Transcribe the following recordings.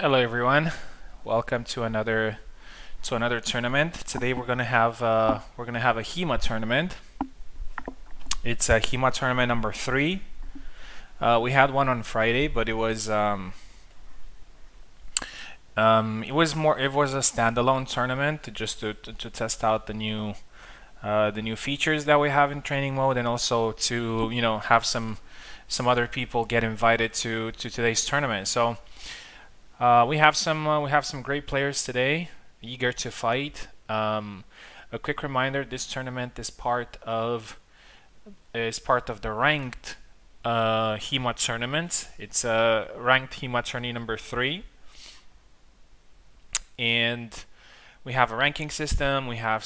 Hello everyone, welcome to another tournament. Today we're gonna have a HEMA tournament. It's a HEMA tournament number 3. We had one on Friday, but it was a standalone tournament just to test out the new features that we have in training mode, and also to have some other people get invited to today's tournament. So we have some great players today, eager to fight. A quick reminder: this tournament is part of the ranked HEMA tournament. It's ranked HEMA tourney number 3, and we have a ranking system. We have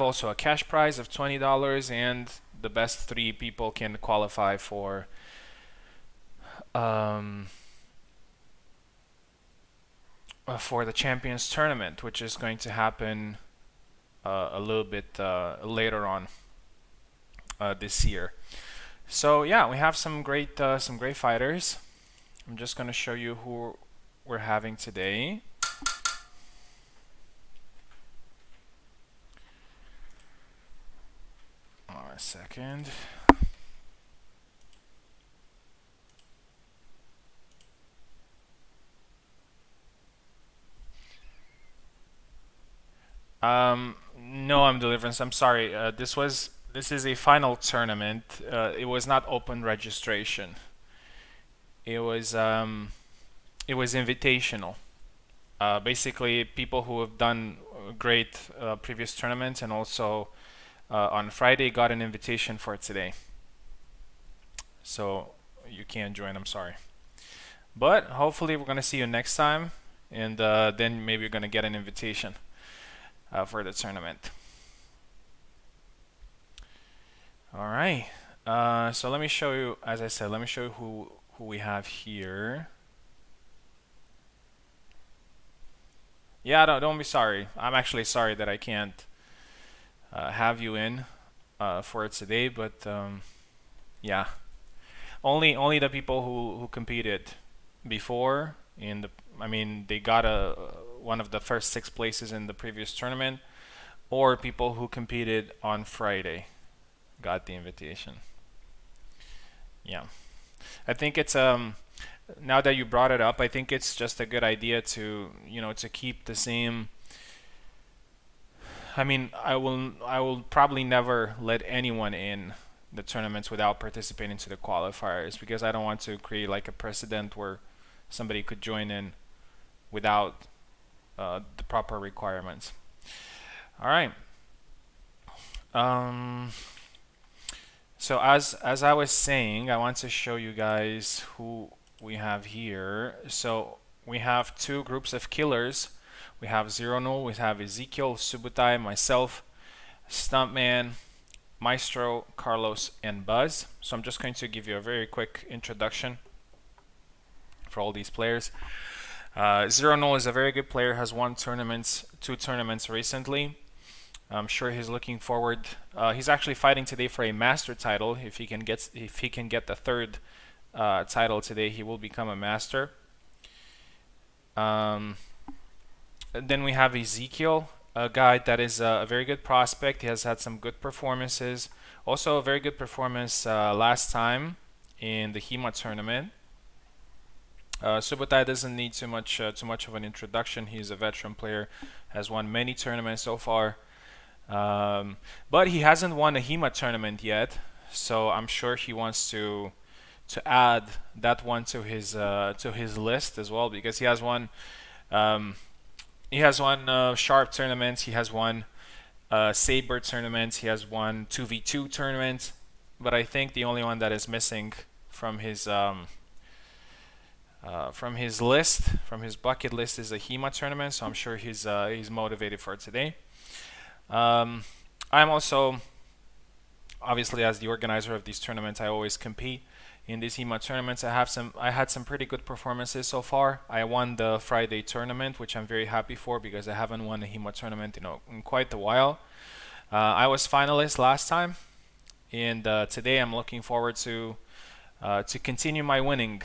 also a cash prize of $20, and the best 3 people can qualify um, for the Champions Tournament, which is going to happen a little bit later on this year. So yeah, we have some great fighters. I'm just going to show you who we're having today. A second. No, I'm Deliverance. I'm sorry. This is a final tournament. It was not open registration. It was invitational. Basically, people who have done great previous tournaments, and also on Friday got an invitation for today. So you can't join. I'm sorry. But hopefully we're gonna see you next time, and then maybe you're gonna get an invitation for the tournament. All right. So let me show you. As I said, let me show you who we have here. Yeah, don't be sorry. I'm actually sorry that I can't have you in for today, but yeah, only the people who competed before they got one of the first 6 places in the previous tournament, or people who competed on Friday got the invitation. Yeah, I think it's now that you brought it up, I think it's just a good idea to keep the same. I will probably never let anyone in the tournaments without participating to the qualifiers, because I don't want to create like a precedent where somebody could join in without the proper requirements. All right. So as I was saying, I want to show you guys who we have here. So we have 2 groups of killers. We have Zero Null, we have Ezekiel, Subutai, myself, Stuntman, Maestro, Carlos, and Buzz. So I'm just going to give you a very quick introduction for all these players. Zero Null is a very good player, has won 2 tournaments recently. I'm sure he's looking forward. He's actually fighting today for a master title. If he can get the 3rd title today, he will become a master. Then we have Ezekiel, a guy that is a very good prospect. He has had some good performances. Also a very good performance last time in the HEMA tournament. Subotai doesn't need too much of an introduction. He's a veteran player, has won many tournaments so far. But he hasn't won a HEMA tournament yet, so I'm sure he wants to add that one to his list as well, because he has won Sharp tournaments, he has won Saber tournaments, he has won 2v2 tournaments, but I think the only one that is missing from his bucket list is a HEMA tournament. So I'm sure he's motivated for today. I'm also, obviously, as the organizer of these tournaments, I always compete in these HEMA tournaments. I had some pretty good performances so far. I won the Friday tournament, which I'm very happy for, because I haven't won a HEMA tournament in quite a while. I was finalist last time, and today I'm looking forward to to continue my winning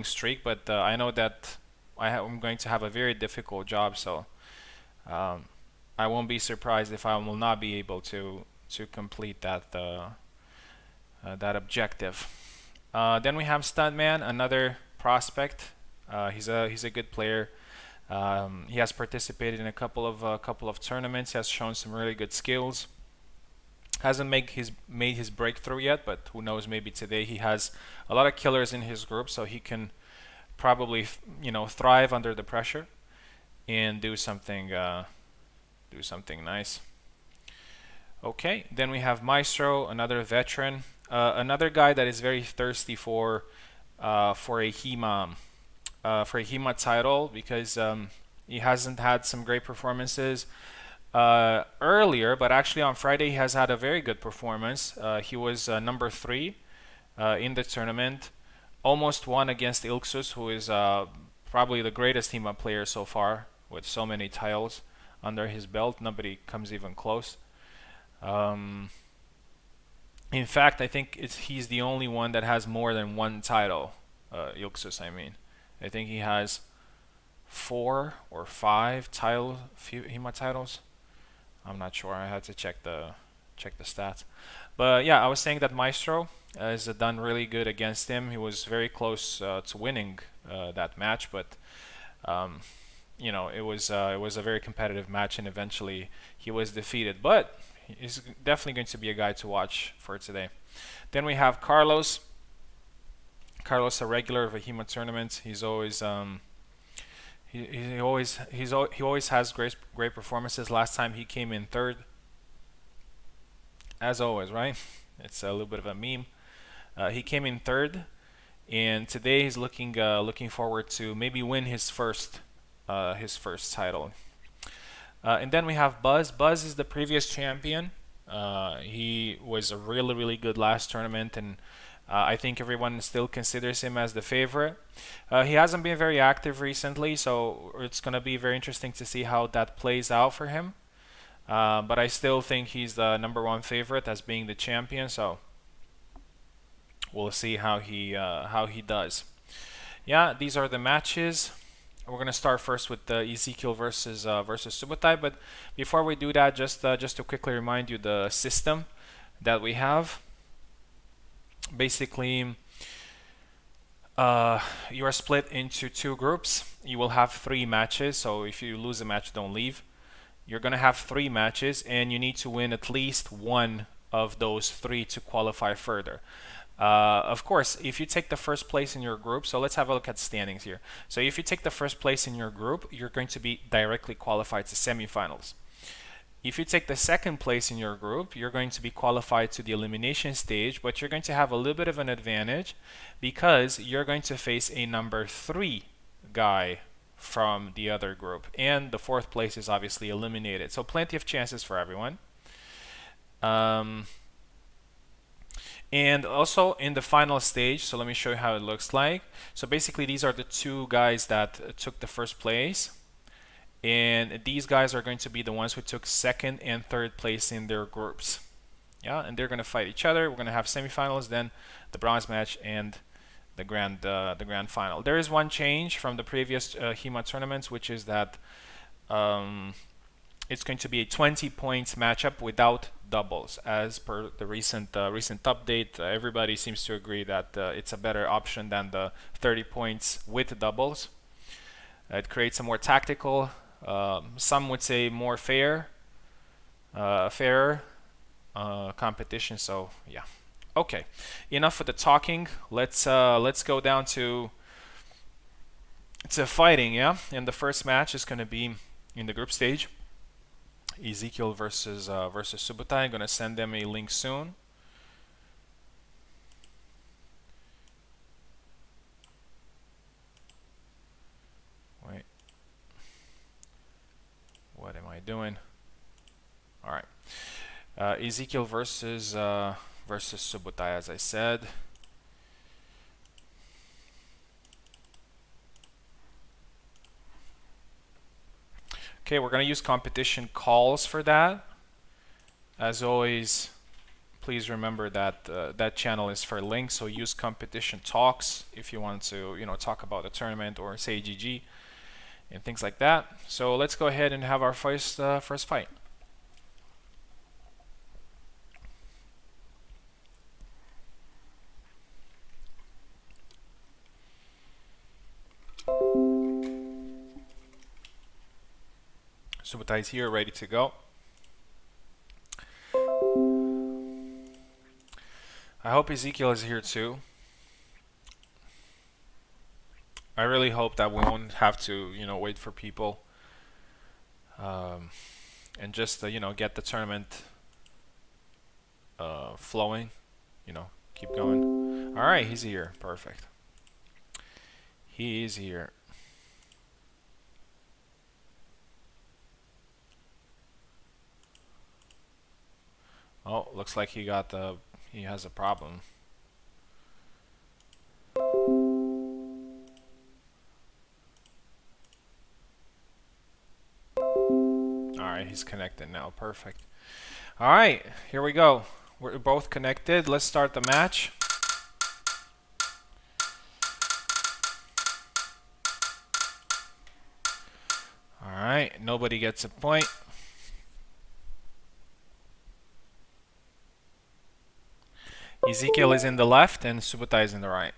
streak. But I know that I'm going to have a very difficult job, so I won't be surprised if I will not be able to complete that objective. Then we have Stuntman, another prospect. He's a good player. He has participated in a couple of tournaments. Has shown some really good skills. Hasn't made his breakthrough yet, but who knows? Maybe today. He has a lot of killers in his group, so he can probably thrive under the pressure and do something nice. Okay, then we have Maestro, another veteran, another guy that is very thirsty for a HEMA title because he hasn't had some great performances earlier, but actually on Friday he has had a very good performance. He was number 3 in the tournament, almost won against Ilksus, who is probably the greatest HEMA player so far with so many titles under his belt. Nobody comes even close. In fact, I think he's the only one that has more than one title. Ilksus, I mean. I think he has 4 or 5 HEMA titles. I'm not sure. I had to check the stats. But yeah, I was saying that Maestro has done really good against him. He was very close to winning that match, but it was a very competitive match, and eventually he was defeated. But he's definitely going to be a guy to watch for today. Then we have Carlos. Carlos, a regular of a HEMA tournament. He's always he always has great performances. Last time he came in 3rd. As always, right? It's a little bit of a meme. He came in 3rd, and today he's looking forward to maybe win his first title. And then we have Buzz. Buzz is the previous champion. He was really good last tournament, and I think everyone still considers him as the favorite. He hasn't been very active recently, so it's going to be very interesting to see how that plays out for him. But I still think he's the #1 favorite as being the champion, so we'll see how he does. Yeah, these are the matches. We're gonna start first with Ezekiel versus Subotai. But before we do that, just to quickly remind you the system that we have. Basically, you are split into 2 groups. You will have 3 matches. So if you lose a match, don't leave. You're gonna have 3 matches, and you need to win at least 1 of those 3 to qualify further. Of course, if you take the first place in your group, so let's have a look at standings here. So if you take the first place in your group, you're going to be directly qualified to semifinals. If you take the second place in your group, you're going to be qualified to the elimination stage, but you're going to have a little bit of an advantage because you're going to face a number 3 guy from the other group, and the 4th place is obviously eliminated. So plenty of chances for everyone. And also in the final stage, so let me show you how it looks like. So basically these are the 2 guys that took the first place, and these guys are going to be the ones who took 2nd and 3rd place in their groups. Yeah, and they're going to fight each other. We're going to have semifinals, then the bronze match, and the grand final. There is one change from the previous HEMA tournaments, which is that it's going to be a 20 points matchup without doubles. As per the recent update, everybody seems to agree that it's a better option than the 30 points with doubles. It creates a more tactical, some would say more fairer competition. So yeah, okay. Enough with the talking. Let's go down to fighting. Yeah, and the first match is going to be in the group stage. Ezekiel versus Subotai. I'm gonna send them a link soon. Wait, what am I doing? All right, Ezekiel versus Subotai, as I said. Okay, we're gonna use competition calls for that. As always, please remember that that channel is for links. So use competition talks if you want to, talk about the tournament or say GG and things like that. So let's go ahead and have our first fight. Subutai is here, ready to go. I hope Ezekiel is here too. I really hope that we won't have to, wait for people, and just, get the tournament flowing. Keep going. All right, he's here. Perfect. He is here. Oh, looks like he has a problem. Alright, he's connected now. Perfect. Alright, here we go. We're both connected. Let's start the match. Alright, nobody gets a point. Ezekiel is in the left and Subutai is in the right.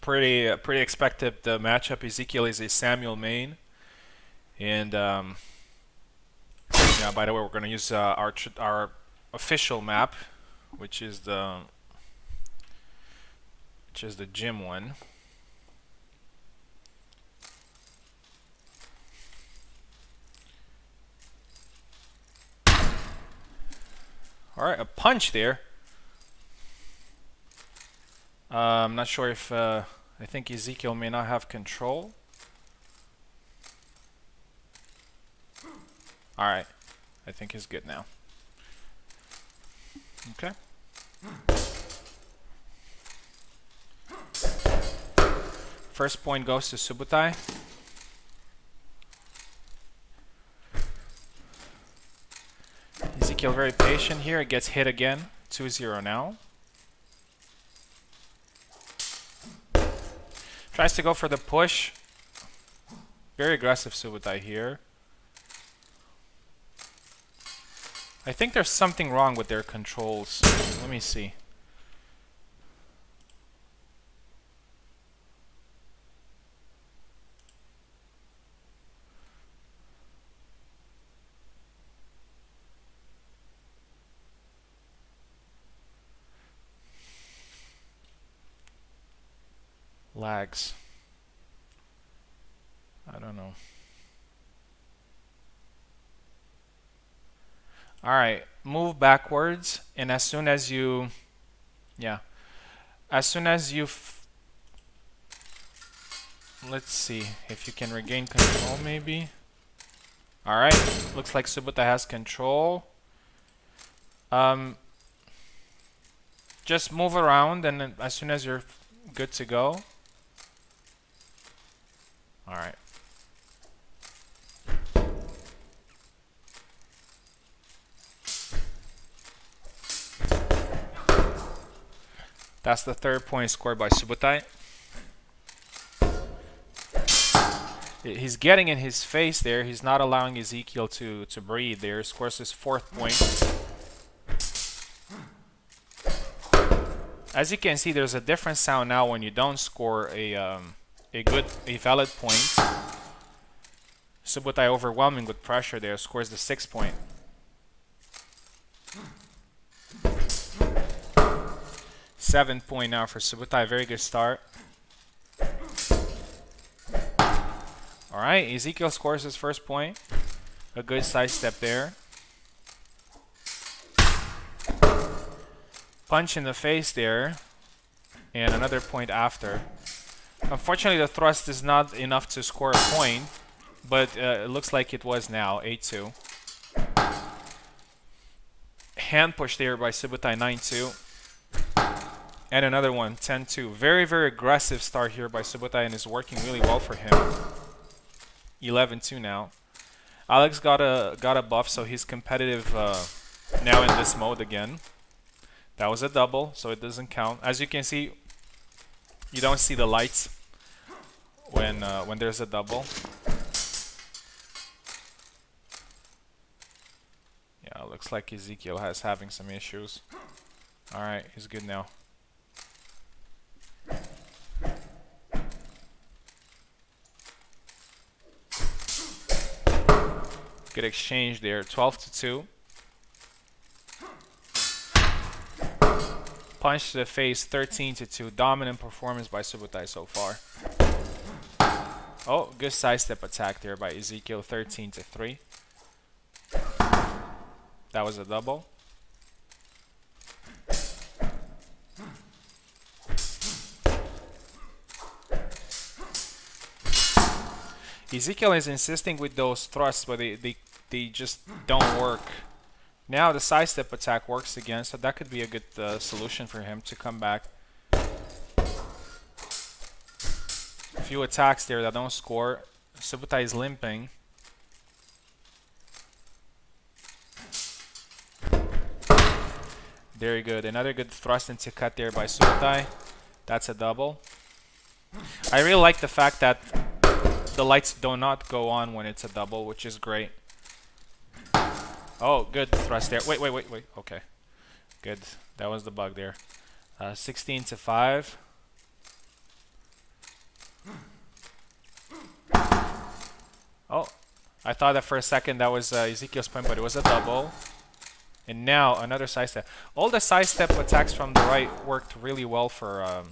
Pretty expected matchup. Ezekiel is a Samuel main, and yeah. By the way, we're gonna use our official map, which is the gym one. All right, a punch there. I'm not sure if I think Ezekiel may not have control. All right, I think he's good now. Okay. First point goes to Subutai. Ezekiel very patient here. It gets hit again. 2-0 now. Tries to go for the push. Very aggressive Subutai here. I think there's something wrong with their controls. Let me see. Lags. I don't know. Alright, move backwards, and as soon as you, let's see if you can regain control maybe. Alright, looks like Subutai has control. Just move around, and then as soon as you're good to go. Alright. That's the third point scored by Subutai. He's getting in his face there. He's not allowing Ezekiel to breathe there. Scores his fourth point. As you can see, there's a different sound now when you don't score a valid point. Subutai overwhelming with pressure there, scores the 6th point. Seventh point now for Subutai, very good start. Alright, Ezekiel scores his first point. A good sidestep there. Punch in the face there. And another point after. Unfortunately, the thrust is not enough to score a point. But it looks like it was now, 8-2. Hand push there by Subutai, 9-2. And another one, 10-2. Very, very aggressive start here by Subotai and is working really well for him. 11-2 now. Alex got a buff, so he's competitive now in this mode again. That was a double, so it doesn't count. As you can see, you don't see the lights when there's a double. Yeah, looks like Ezekiel has having some issues. All right, he's good now. Good exchange there, 12-2. Punch to the face, 13-2. Dominant performance by Subotai so far. Oh, good sidestep attack there by Ezekiel, 13-3. That was a double. Ezekiel is insisting with those thrusts, but they just don't work. Now the sidestep attack works again, so that could be a good solution for him to come back. A few attacks there that don't score. Subotai is limping. Very good. Another good thrust into cut there by Subotai. That's a double. I really like the fact that the lights do not go on when it's a double, which is great. Oh, good thrust there. Wait. Okay. Good. That was the bug there. 16-5. Oh, I thought that for a second that was Ezekiel's point, but it was a double. And now another sidestep. All the sidestep attacks from the right worked really well for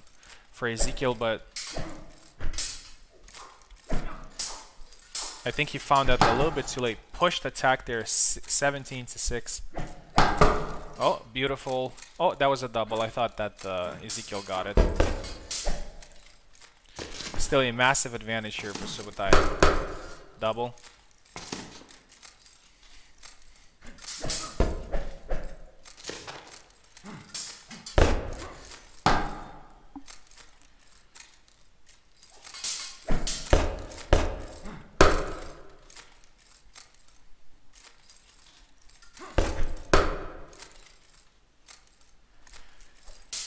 Ezekiel, but I think he found out a little bit too late. Pushed attack there, 17-6. Oh, beautiful. Oh, that was a double. I thought that Ezekiel got it. Still a massive advantage here for Subotai. Double.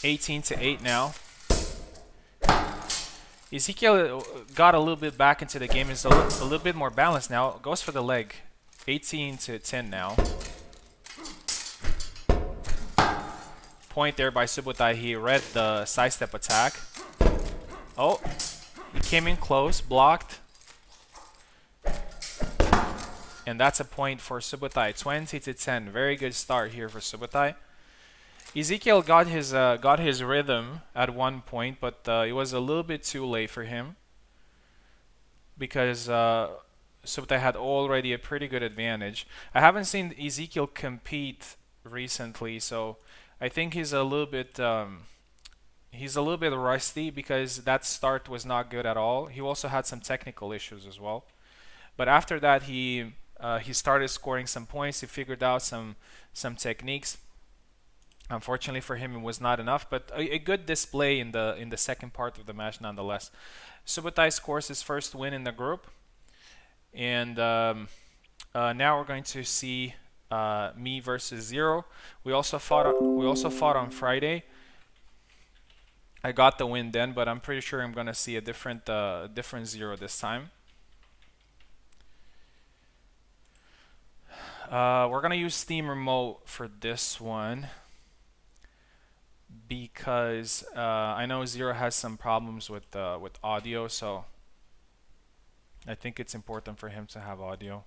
(18-8) now. Ezekiel got a little bit back into the game. Is a little bit more balanced now. Goes for the leg. 18-10 now. Point there by Subotai. He read the sidestep attack. Oh, he came in close, blocked. And that's a point for Subotai. 20-10. Very good start here for Subotai. Ezekiel got his rhythm at one point, but it was a little bit too late for him because Subotai had already a pretty good advantage. I haven't seen Ezekiel compete recently, so I think he's a little bit rusty because that start was not good at all. He also had some technical issues as well, but after that he started scoring some points. He figured out some techniques. Unfortunately for him, it was not enough, but a good display in the second part of the match nonetheless. Subotai scores his first win in the group, and now we're going to see me versus Zero. We also fought on Friday. I got the win then, but I'm pretty sure I'm going to see a different Zero this time. We're going to use Steam Remote for this one, because I know Zero has some problems with audio, so I think it's important for him to have audio.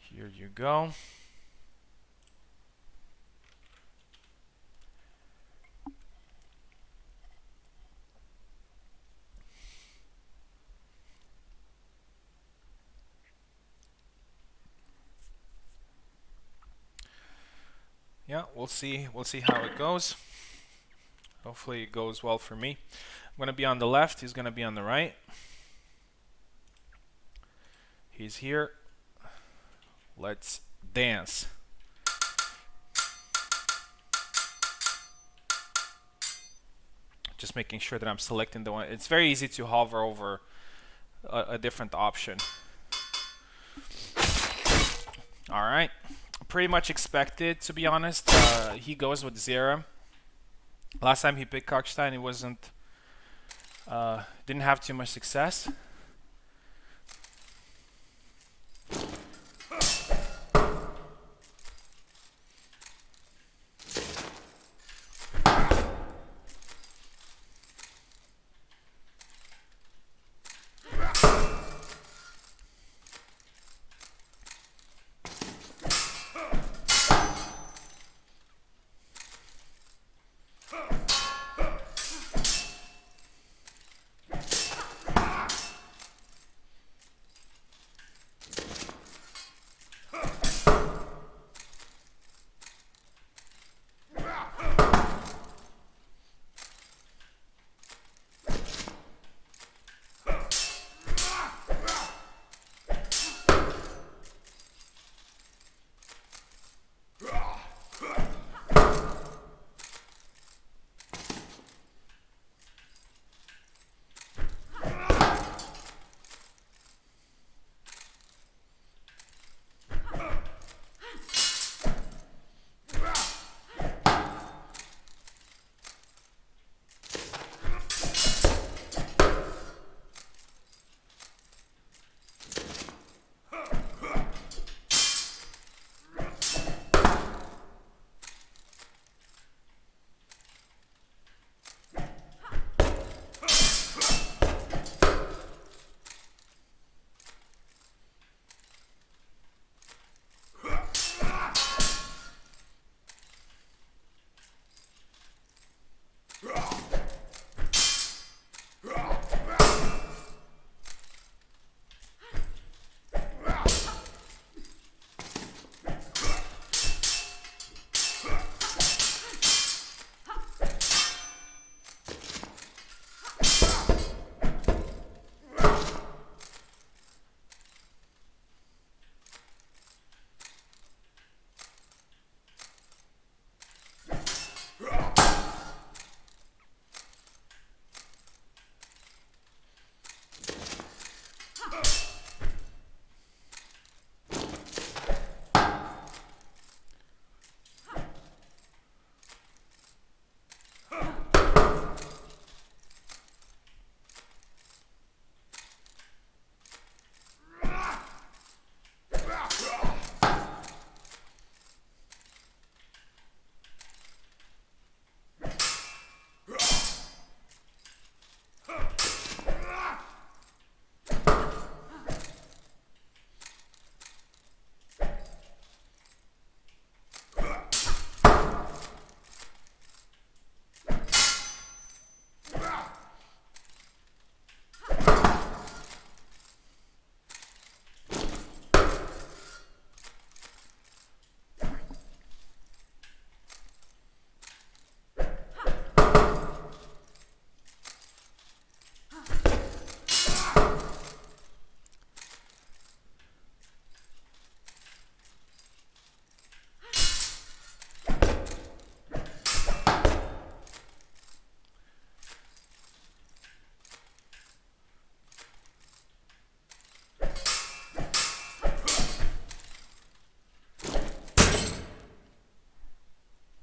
Here you go. Yeah, we'll see how it goes. Hopefully it goes well for me. I'm going to be on the left. He's going to be on the right. He's here. Let's dance. Just making sure that I'm selecting the one. It's very easy to hover over a different option. All right. Pretty much expected, to be honest. He goes with Zera. Last time he picked Kalkstein, didn't have too much success.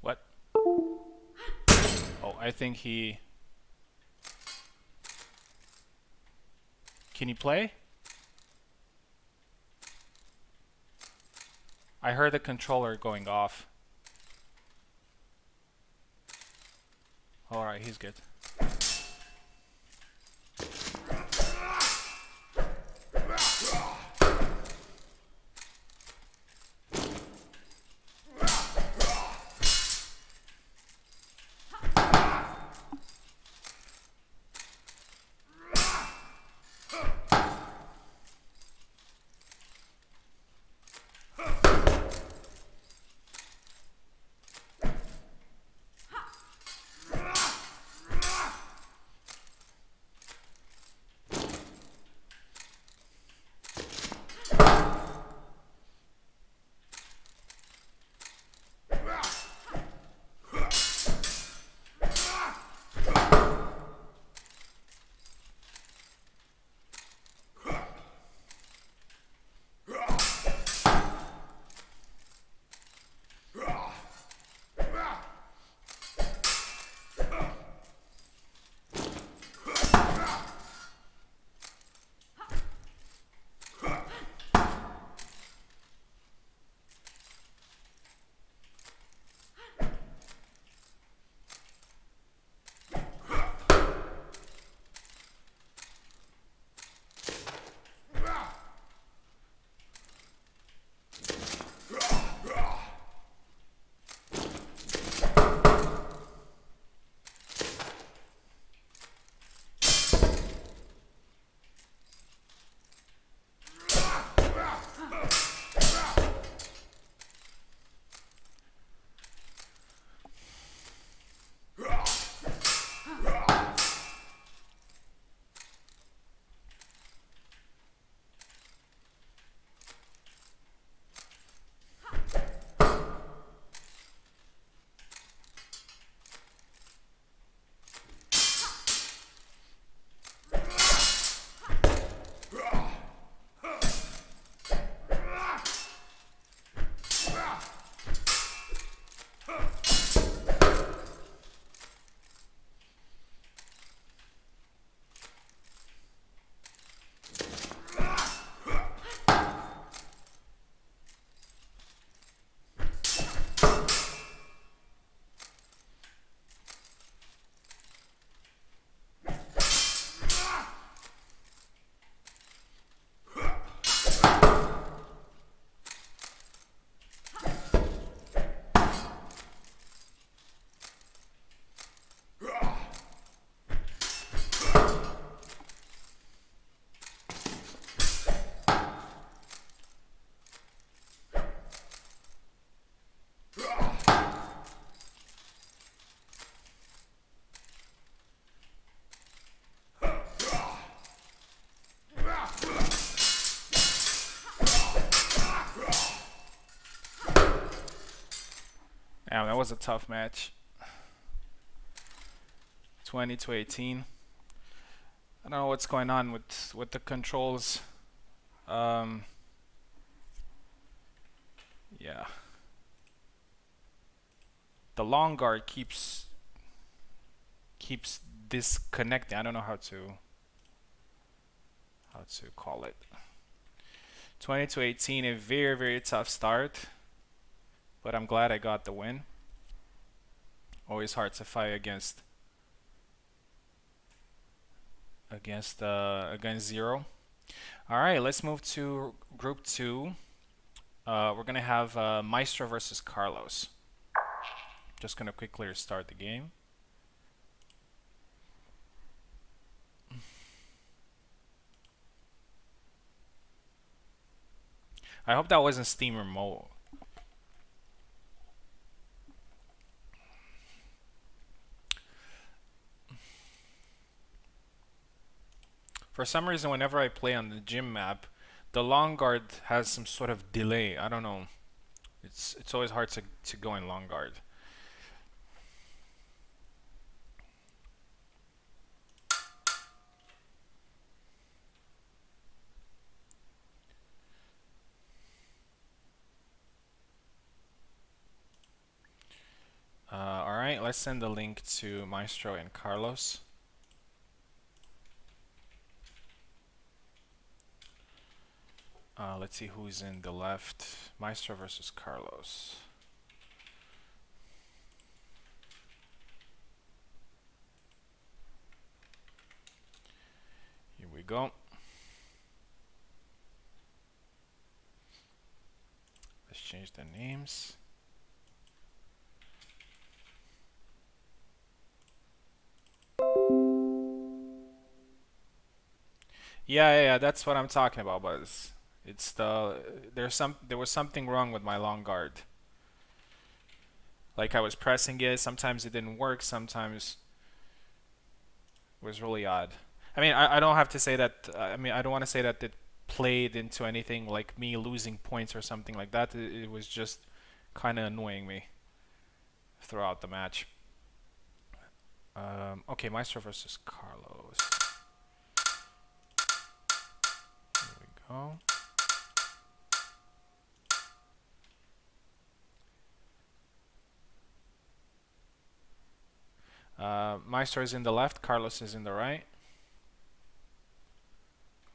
What? Oh, I think he... Can you play? I heard the controller going off. Alright, he's good. Damn, that was a tough match. 20 to 18. I don't know what's going on with the controls. Um, yeah. The long guard keeps disconnecting. I don't know how to call it. 20 to 18, a very, very tough start, but I'm glad I got the win. Always hard to fight against zero. All right, let's move to group 2. We're gonna have Maestro versus Carlos. Just gonna quickly restart the game. I hope that wasn't Steam Remote. For some reason, whenever I play on the gym map, the long guard has some sort of delay. I don't know. It's always hard to go in long guard. All right, let's send the link to Maestro and Carlos. Let's see who's in the left. Maestro versus Carlos. Here we go. Let's change the names. Yeah, that's what I'm talking about, Buzz. It's there was something wrong with my long guard. Like I was pressing it, sometimes it didn't work, sometimes it was really odd. I mean, I don't have to say that. I mean, I don't want to say that it played into anything like me losing points or something like that. It was just kind of annoying me throughout the match. Okay, Maestro versus Carlos. Here we go. Maestro is in the left, Carlos is in the right.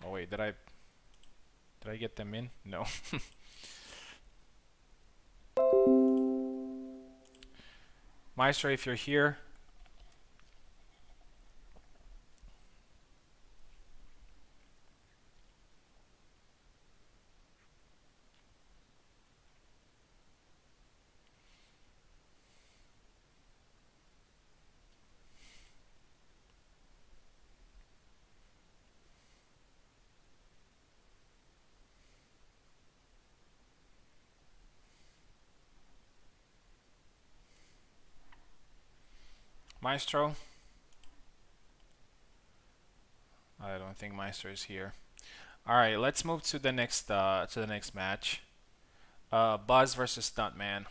Oh wait, did I get them in? No. Maestro, if you're here. Maestro? I don't think Maestro is here. All right, let's move to the next match. Buzz versus Stuntman.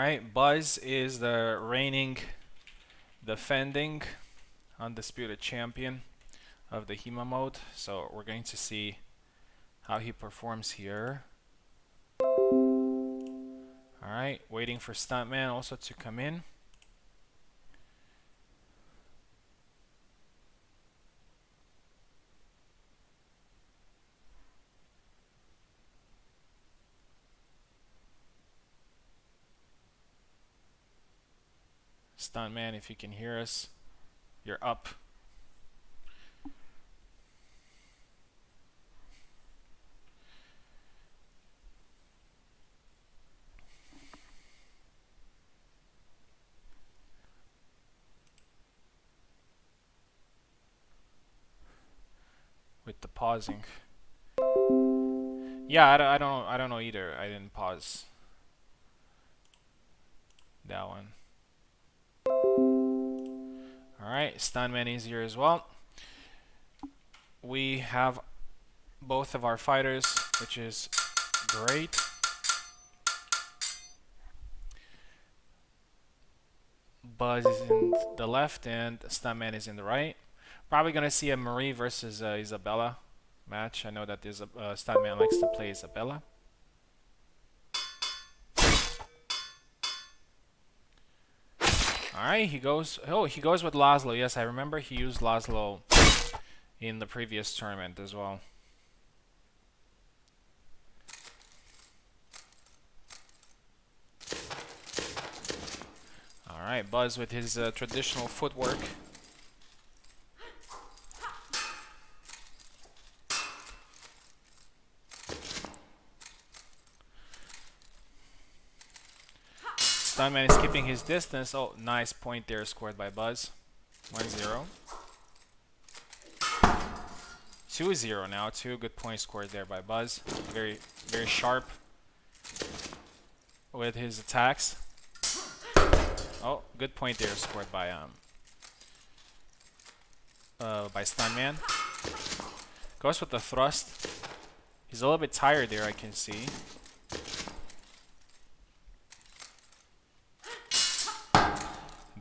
Alright, Buzz is the reigning, defending, undisputed champion of the HEMA mode. So we're going to see how he performs here. Alright, waiting for Stuntman also to come in. Stuntman, if you can hear us, you're up. With the pausing. Yeah, I don't know either. I didn't pause that one. Alright, Stuntman easier as well. We have both of our fighters, which is great. Buzz is in the left and Stuntman is in the right. Probably gonna see a Marie versus Isabella match. I know that Stuntman likes to play Isabella. Alright, he goes with Laszlo. Yes, I remember he used Laszlo in the previous tournament as well. Alright, Buzz with his traditional footwork. Stuntman is keeping his distance. Oh, nice point there scored by Buzz. 1-0. 2-0 now. 2 good points scored there by Buzz. Very, very sharp with his attacks. Oh, good point there scored by Stuntman. Goes with the thrust. He's a little bit tired there, I can see.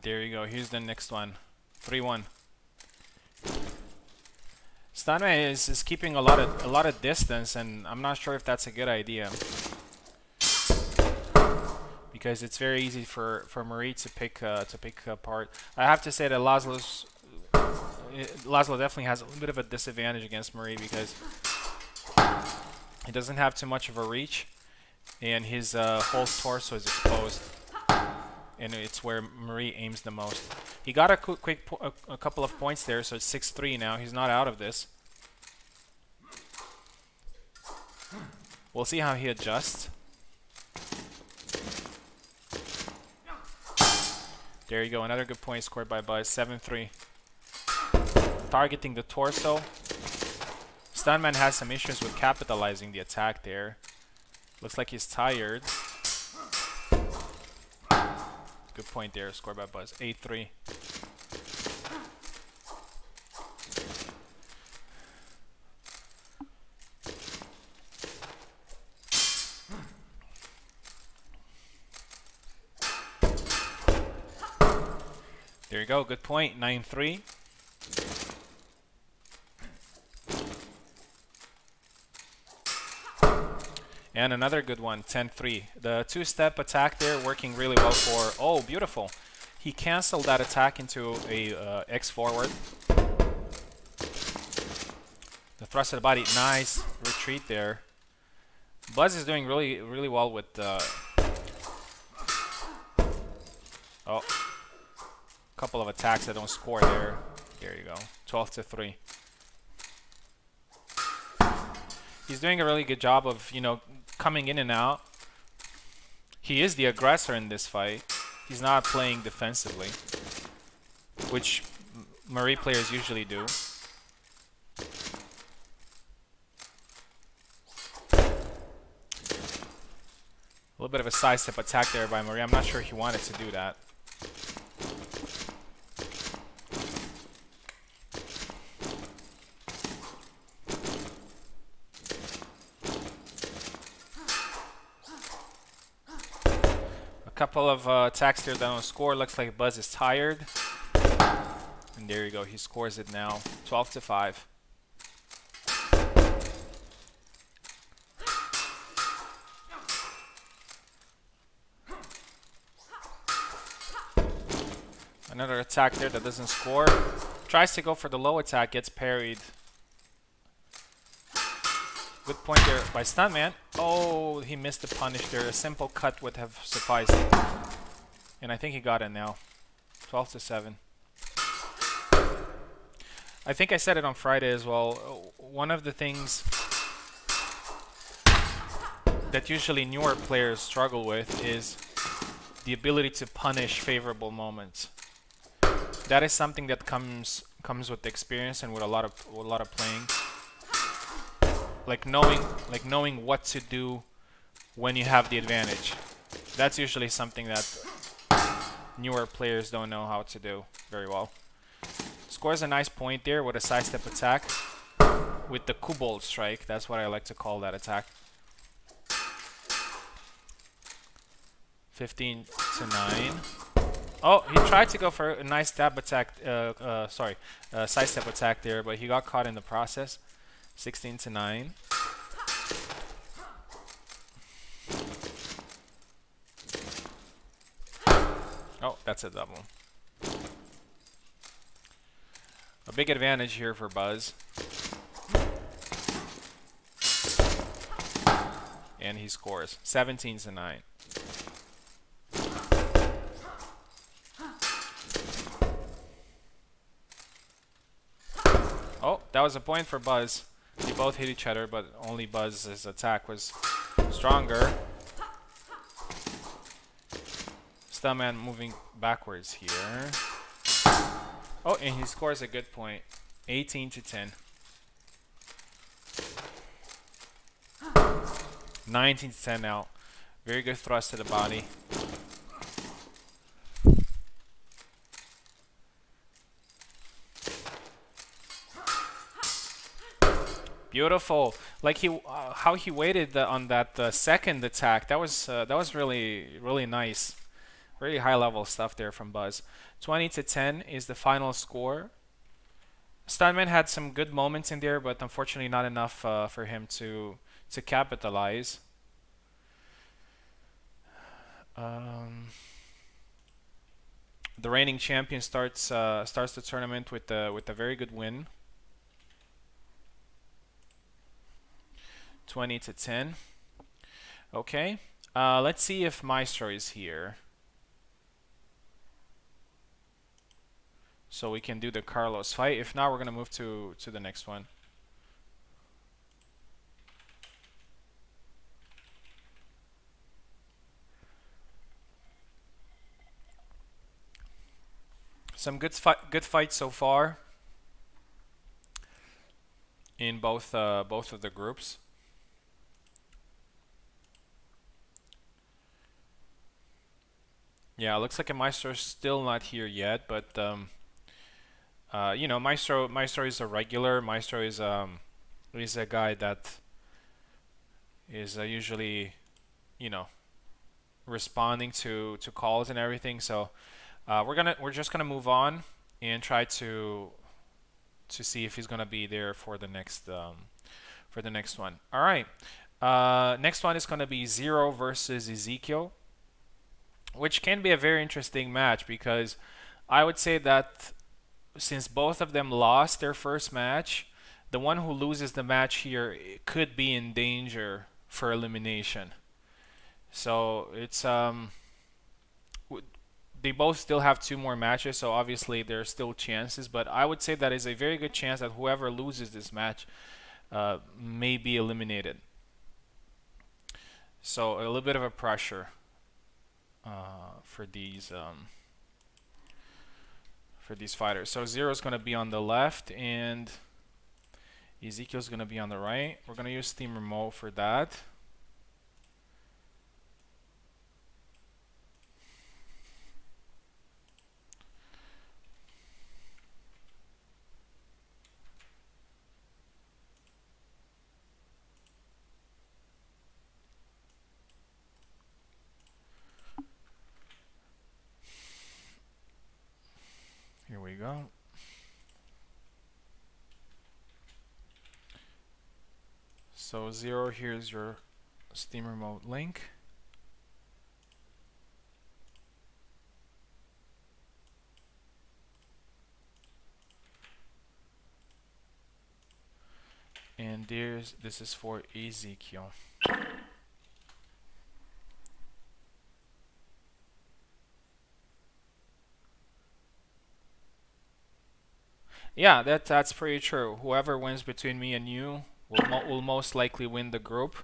There you go. Here's the next one. 3-1. Stuntman is keeping a lot of distance, and I'm not sure if that's a good idea, because it's very easy for Marie to pick apart. I have to say that Laszlo definitely has a little bit of a disadvantage against Marie because he doesn't have too much of a reach, and his whole torso is exposed. And it's where Marie aims the most. He got a couple of points there, so it's 6-3 now. He's not out of this. We'll see how he adjusts. There you go, another good point scored by Buzz. 7-3. Targeting the torso. Stuntman has some issues with capitalizing the attack there. Looks like he's tired. Good point there, scored by Buzz. 8-3. There you go, good point. 9-3. And another good one, 10-3. The two-step attack there working really well for... Oh, beautiful. He canceled that attack into a X forward. The thrust of the body, nice retreat there. Buzz is doing really well with... Oh, a couple of attacks that don't score there. There you go, 12-3. He's doing a really good job of, coming in and out. He is the aggressor in this fight. He's not playing defensively, which Marie players usually do. A little bit of a sidestep attack there by Marie. I'm not sure he wanted to do that. couple of attacks there that don't score. Looks like Buzz is tired. And there you go. He scores it now. 12-5. Another attack there that doesn't score. Tries to go for the low attack. Gets parried. Good point there by Stuntman. Oh, he missed the punish there. A simple cut would have sufficed. And I think he got it now. 12-7. I think I said it on Friday as well. One of the things that usually newer players struggle with is the ability to punish favorable moments. That is something that comes with experience and with a lot of playing. Like knowing what to do when you have the advantage. That's usually something that newer players don't know how to do very well. Scores a nice point there with a sidestep attack with the Kobold strike. That's what I like to call that attack. 15-9. Oh, he tried to go for a nice stab attack. Sidestep attack there, but he got caught in the process. 16-9. Oh, that's a double. A big advantage here for Buzz. And he scores. 17-9. Oh, that was a point for Buzz. They both hit each other, but only Buzz's attack was stronger. Stuntman moving backwards here. Oh, and he scores a good point. 18-10. 19-10 now. Very good thrust to the body. Beautiful. Like how he waited on that second attack. That was really nice. Really high level stuff there from Buzz. 20-10 is the final score. Stuntman had some good moments in there, but unfortunately not enough for him to capitalize. The reigning champion starts the tournament with a very good win. 20-10. Okay. Let's see if Maestro is here, so we can do the Carlos fight. If not, we're gonna move to the next one. Some good fights so far in both of the groups. Yeah, looks like a Maestro's still not here yet, but you know, Maestro is a regular. Maestro is a guy that is usually, you know, responding to calls and everything. So we're just gonna move on and try to see if he's gonna be there for the next one. All right. Next one is gonna be Zero versus Ezekiel, which can be a very interesting match because I would say that since both of them lost their first match, the one who loses the match here could be in danger for elimination. So it's they both still have 2 more matches, so obviously there's still chances, but I would say that is a very good chance that whoever loses this match may be eliminated. So a little bit of a pressure for these fighters. So Zero's going to be on the left and Ezekiel's going to be on the right. We're going to use Steam Remote for that. So Zero, here's your Steam remote link. And this is for Ezekiel. Yeah, that's pretty true. Whoever wins between me and you will most likely win the group.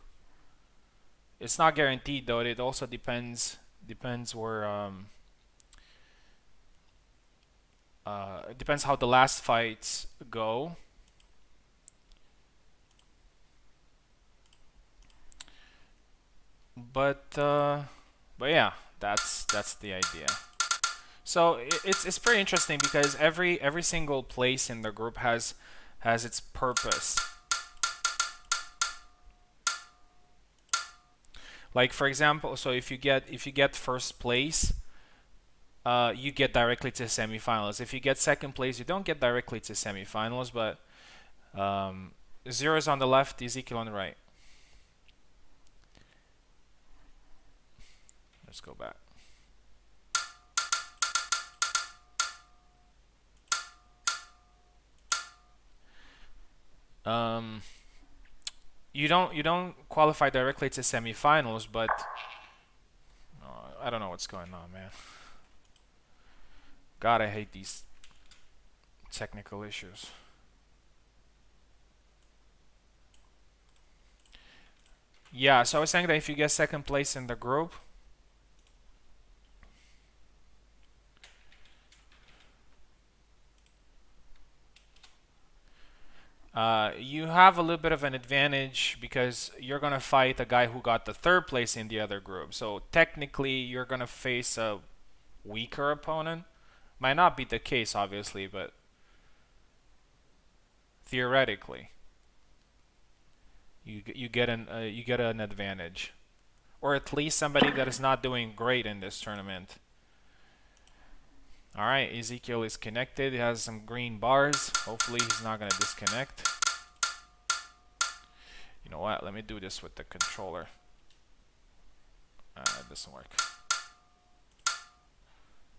It's not guaranteed though. It also depends where it depends how the last fights go. But yeah, that's the idea. So it's pretty interesting because every single place in the group has its purpose. Like for example, so if you get first place, you get directly to semifinals. If you get second place, you don't get directly to semifinals, but Zero is on the left, Ezekiel on the right. Let's go back. You don't qualify directly to semifinals, but I don't know what's going on, man. God, I hate these technical issues. Yeah, so I was saying that if you get second place in the group, you have a little bit of an advantage because you're gonna fight a guy who got the third place in the other group. So technically, you're gonna face a weaker opponent. Might not be the case, obviously, but theoretically, you get an advantage, or at least somebody that is not doing great in this tournament. All right, Ezekiel is connected. He has some green bars. Hopefully, he's not gonna disconnect. You know what? Let me do this with the controller. It doesn't work.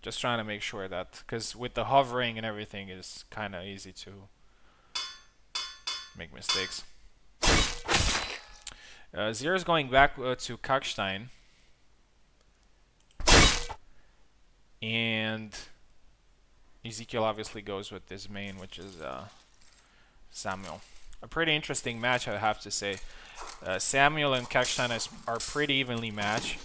Just trying to make sure that, because with the hovering and everything, it's kind of easy to make mistakes. Zero's going back to Kalkstein. And Ezekiel obviously goes with his main, which is Samuel. A pretty interesting match, I have to say. Samuel and Kalkstein are pretty evenly matched.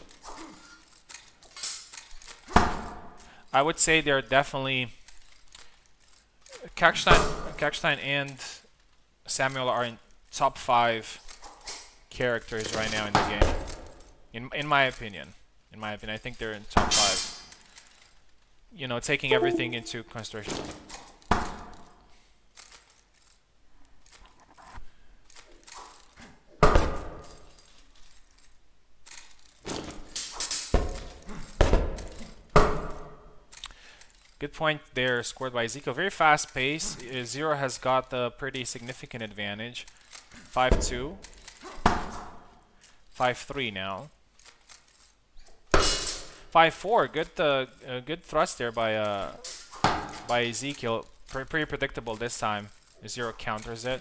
I would say they're definitely... Kalkstein and Samuel are in top 5 characters right now in the game. In my opinion. I think they're in top 5. You know, taking everything into consideration. Good point there, scored by Ezekiel. Very fast pace. Zero has got a pretty significant advantage. 5-2. 5-3 now. 5-4. Good thrust there by Ezekiel. Pretty predictable this time. Zero counters it.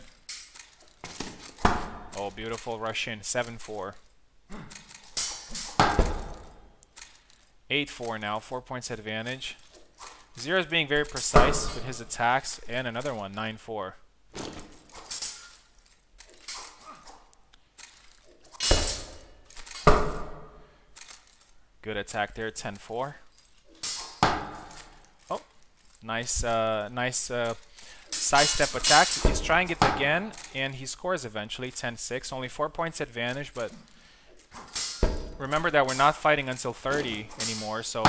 Oh, beautiful rush in. 7-4. 8-4 now. 4 points advantage. Zero's being very precise with his attacks, and another one, 9-4. Good attack there, 10-4. Oh, nice sidestep attack. He's trying it again, and he scores eventually, 10-6. Only 4 points advantage, but remember that we're not fighting until 30 anymore, so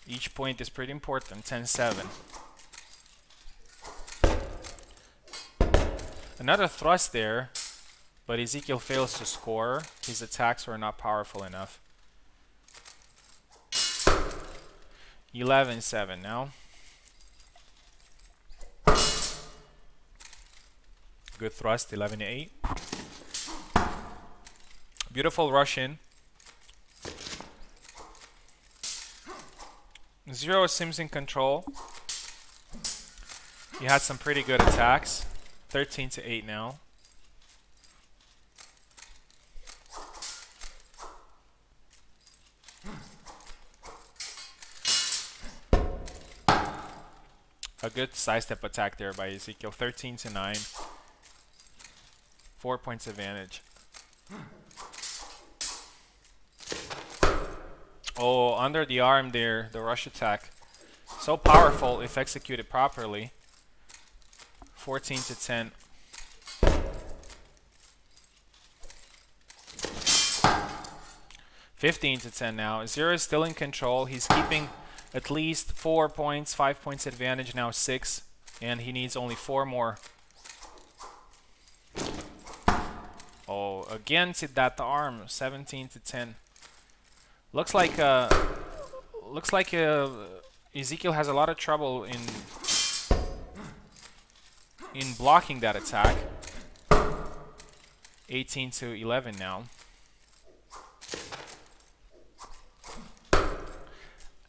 each point is pretty important. 10-7. Another thrust there, but Ezekiel fails to score. His attacks were not powerful enough. 11-7 now. Good thrust, 11-8. Beautiful rush in. Zero seems in control. He had some pretty good attacks. 13-8 now. A good sidestep attack there by Ezekiel. 13-9. 4 points advantage. Oh, under the arm there, the rush attack. So powerful if executed properly. 14-10. 15-10 now. Zero is still in control. He's keeping at least 4 points, 5 points advantage, now 6. And he needs only 4 more. Oh, again to that arm. 17-10. Looks like Ezekiel has a lot of trouble in blocking that attack. 18-11 now.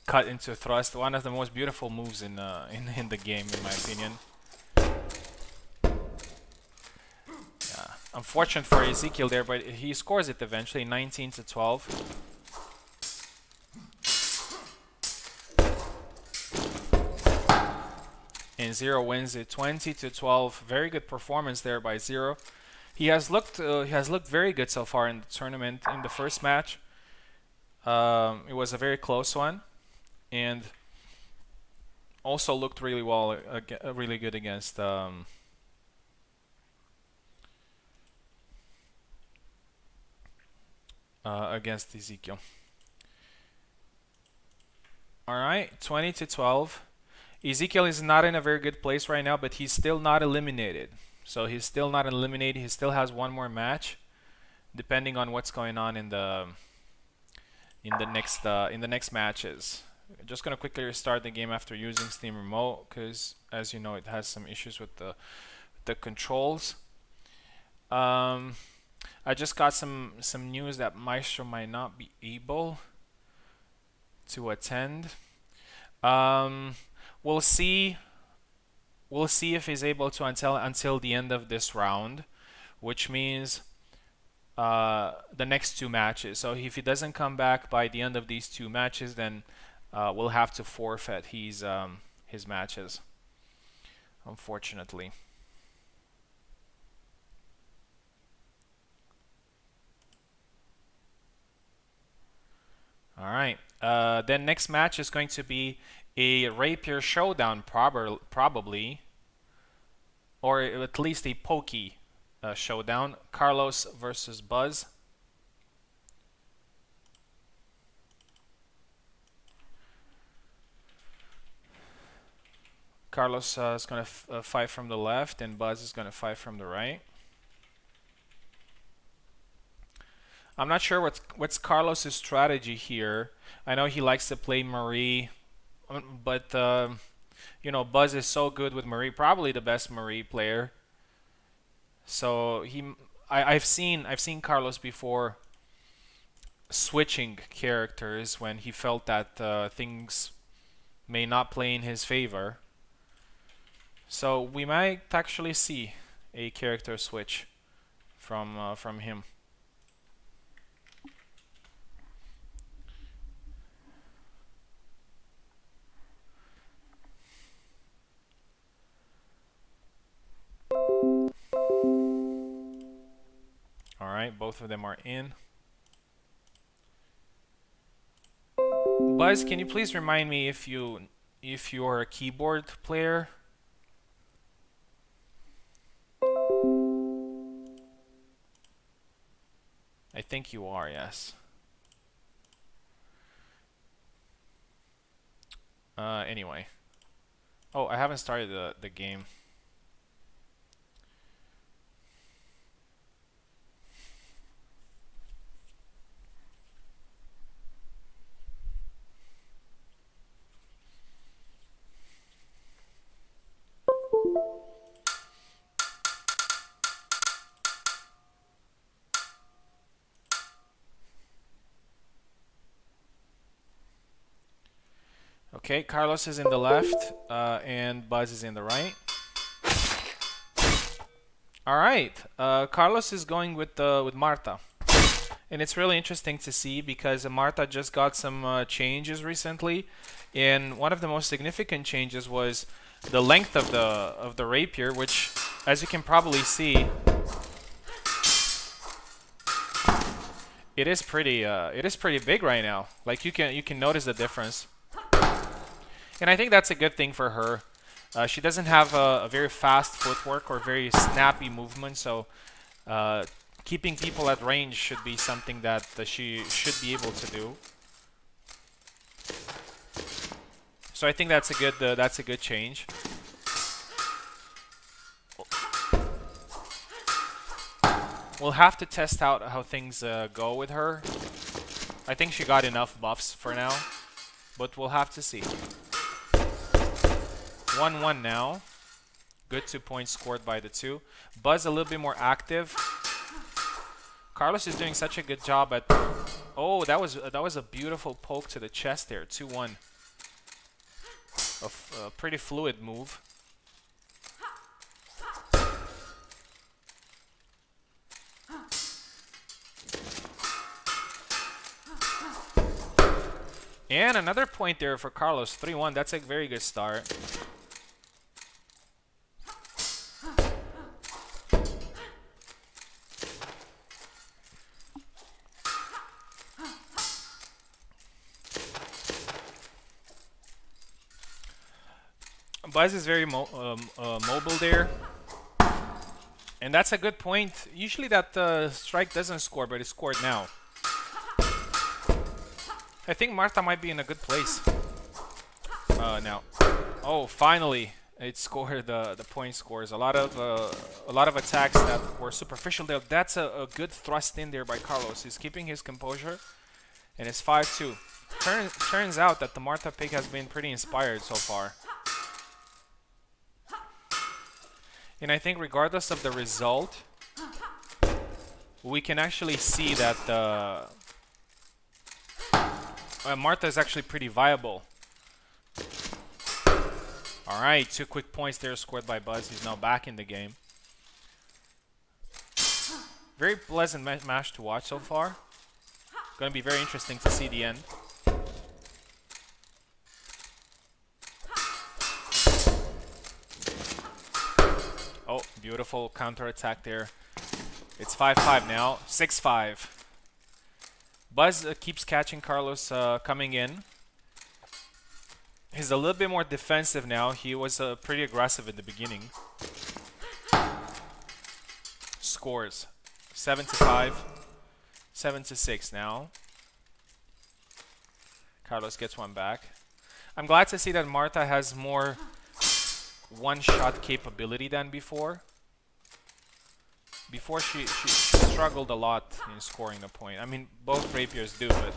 Cut into thrust, one of the most beautiful moves in the game, in my opinion. Yeah, unfortunate for Ezekiel there, but he scores it eventually, 19-12. And Zero wins it, 20-12. Very good performance there by Zero. He has looked very good so far in the tournament. In the first match, it was a very close one, and also looked really well, really good against against Ezekiel. All right, 20-12. Ezekiel is not in a very good place right now, but he's still not eliminated. So he's still not eliminated. He still has one more match, depending on what's going on in the next matches. Just gonna quickly restart the game after using Steam Remote, because as you know, it has some issues with the controls. I just got some news that Maestro might not be able to attend. We'll see if he's able to until the end of this round, which means the next 2 matches. So if he doesn't come back by the end of these 2 matches, then we'll have to forfeit his matches, unfortunately. All right. Then next match is going to be a Rapier Showdown, probably, or at least a Pokey Showdown. Carlos versus Buzz. Carlos is going to fight from the left, and Buzz is going to fight from the right. I'm not sure what's Carlos's strategy here. I know he likes to play Marie, but you know, Buzz is so good with Marie, probably the best Marie player. So I've seen Carlos before switching characters when he felt that things may not play in his favor. So we might actually see a character switch from him. All right, both of them are in. Buzz, can you please remind me if you're a keyboard player? I think you are, yes. Anyway. Oh, I haven't started the game. Okay, Carlos is in the left, and Buzz is in the right. All right, Carlos is going with Marta, and it's really interesting to see because Marta just got some changes recently, and one of the most significant changes was the length of the rapier, which, as you can probably see, it is pretty big right now. Like you can notice the difference, and I think that's a good thing for her. She doesn't have a very fast footwork or very snappy movement, so keeping people at range should be something that she should be able to do. So I think that's a good change. We'll have to test out how things go with her. I think she got enough buffs for now, but we'll have to see. 1-1 now. Good 2 points scored by the two. Buzz a little bit more active. Carlos is doing such a good job at... Oh, that was a beautiful poke to the chest there. 2-1. A pretty fluid move. And another point there for Carlos. 3-1. That's a very good start. Buzz is very mobile there. And that's a good point. Usually that strike doesn't score, but it scored now. I think Marta might be in a good place now. Oh, finally it scored the point scores. A lot of attacks that were superficial there. That's a good thrust in there by Carlos. He's keeping his composure, and it's 5-2. Turns out that the Marta pick has been pretty inspired so far. And I think regardless of the result, we can actually see that Marta is actually pretty viable. Alright, 2 quick points there scored by Buzz. He's now back in the game. Very pleasant match to watch so far. Going to be very interesting to see the end. Oh, beautiful counter-attack there. It's 5-5 now. 6-5. Buzz keeps catching Carlos coming in. He's a little bit more defensive now. He was pretty aggressive in the beginning. Scores 7-5, 7-6 now. Carlos gets one back. I'm glad to see that Marta has more one-shot capability than before. Before she struggled a lot in scoring the point. I mean, both rapiers do, but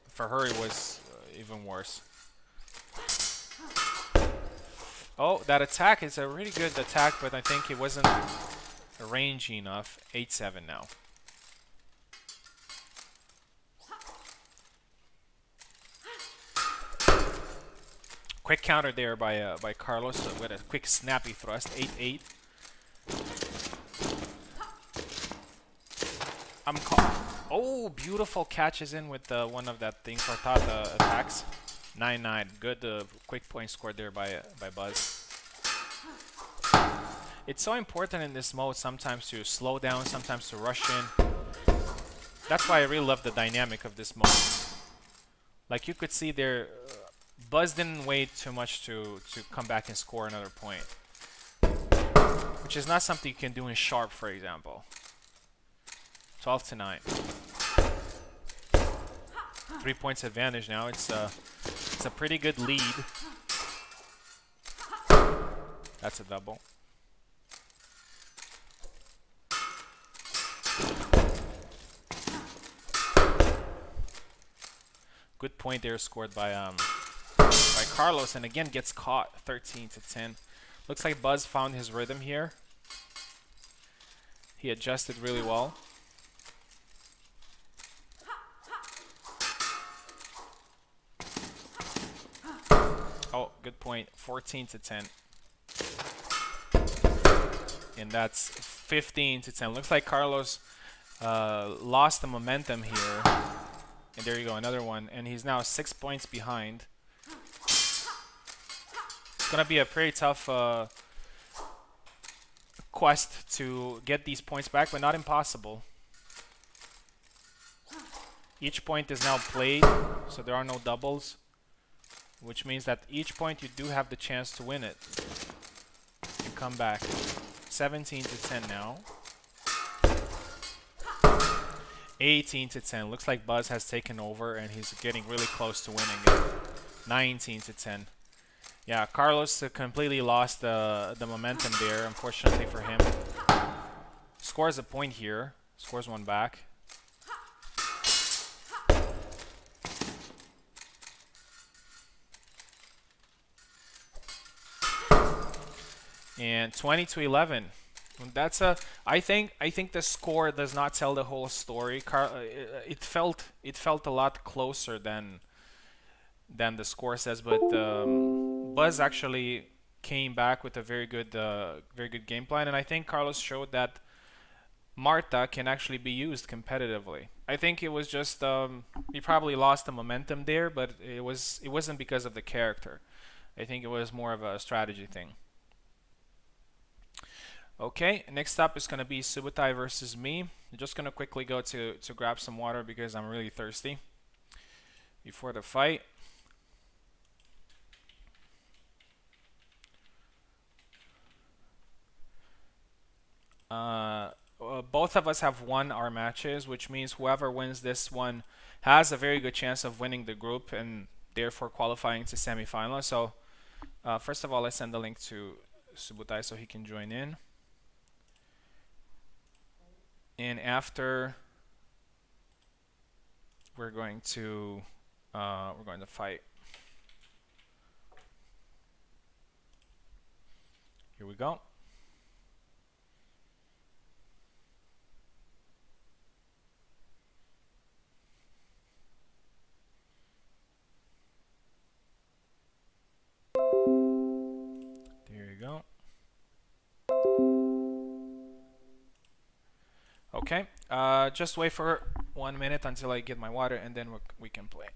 for her it was even worse. Oh, that attack is a really good attack, but I think it wasn't rangy enough. 8-7 now. Quick counter there by Carlos with a quick snappy thrust. 8-8. Oh, beautiful catches in with one of that thing Cortata attacks. 9-9. Good quick point scored there by Buzz. It's so important in this mode sometimes to slow down, sometimes to rush in. That's why I really love the dynamic of this mode. Like you could see there, Buzz didn't wait too much to come back and score another point. Which is not something you can do in Sharp, for example. 12-9. 3 points advantage now. It's a pretty good lead. That's a double. Good point there scored by Carlos, and again gets caught. 13-10. Looks like Buzz found his rhythm here. He adjusted really well. good point. 14 to 10. And that's 15 to 10. Looks like Carlos lost the momentum here. And there you go, another one. And he's now 6 points behind. It's going to be a pretty tough quest to get these points back, but not impossible. Each point is now played, so there are no doubles, which means that each point you do have the chance to win it and come back. 17 to 10 now. 18 to 10. Looks like Buzz has taken over and he's getting really close to winning it. 19 to 10. Yeah, Carlos completely lost the momentum there, unfortunately for him. Scores a point here. Scores one back. And 20 to 11. That's a. I think the score does not tell the whole story. It felt a lot closer than the score says, but Buzz actually came back with a very good game plan, and I think Carlos showed that Marta can actually be used competitively. I think it was just he probably lost the momentum there, but it wasn't because of the character. I think it was more of a strategy thing. Okay, next up is going to be Subutai versus me. I'm just going to quickly go to grab some water because I'm really thirsty before the fight. Both of us have won our matches, which means whoever wins this one has a very good chance of winning the group and therefore qualifying to semifinal. So first of all, let's send the link to Subutai so he can join in. And after, we're going to fight. Here we go. There you go. Okay, just wait for 1 minute until I get my water and then we can play.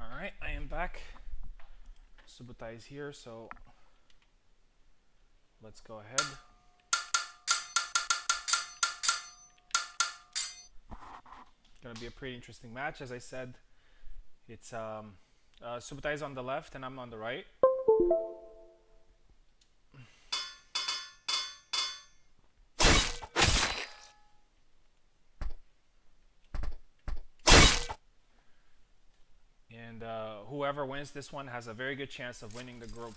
Alright, I am back. Subutai is here, so let's go ahead. Gonna be a pretty interesting match, as I said. It's Subutai is on the left and I'm on the right. And whoever wins this one has a very good chance of winning the group.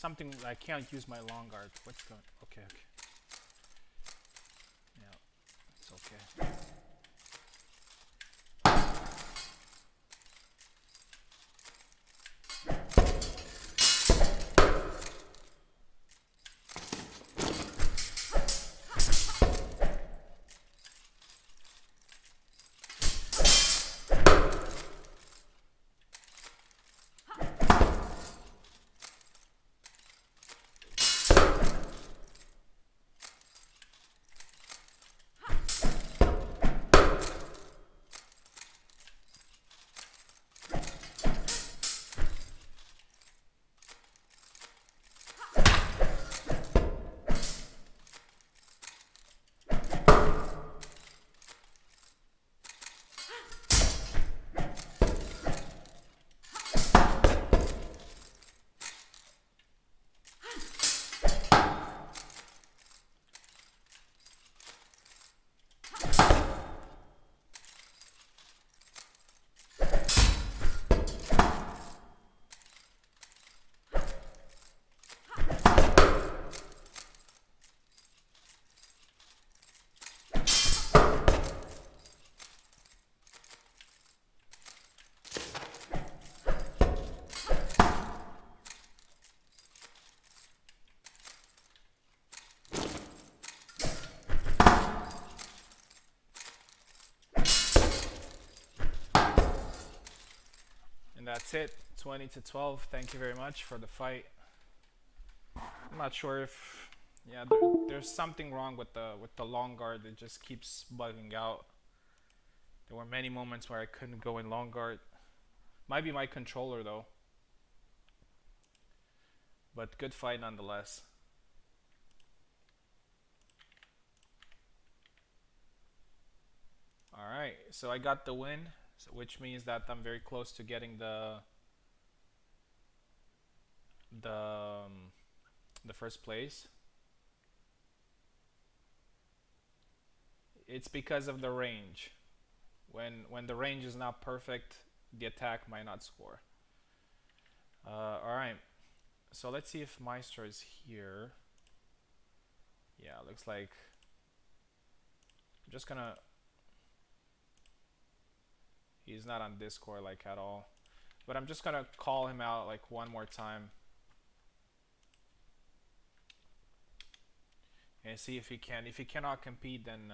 something I can't use my long guard. What's going? Okay, okay. Yeah, it's okay. And that's it. 20 to 12. Thank you very much for the fight. I'm not sure if yeah, there's something wrong with the long guard. It just keeps bugging out. There were many moments where I couldn't go in long guard. Might be my controller though. But good fight nonetheless. Alright, so I got the win, which means that I'm very close to getting the um, the first place. It's because of the range. When the range is not perfect, the attack might not score. Alright, so let's see if Maestro is here. Yeah, looks like I'm just gonna. He's not on Discord like at all, but I'm just gonna call him out like one more time and see if he can. If he cannot compete, then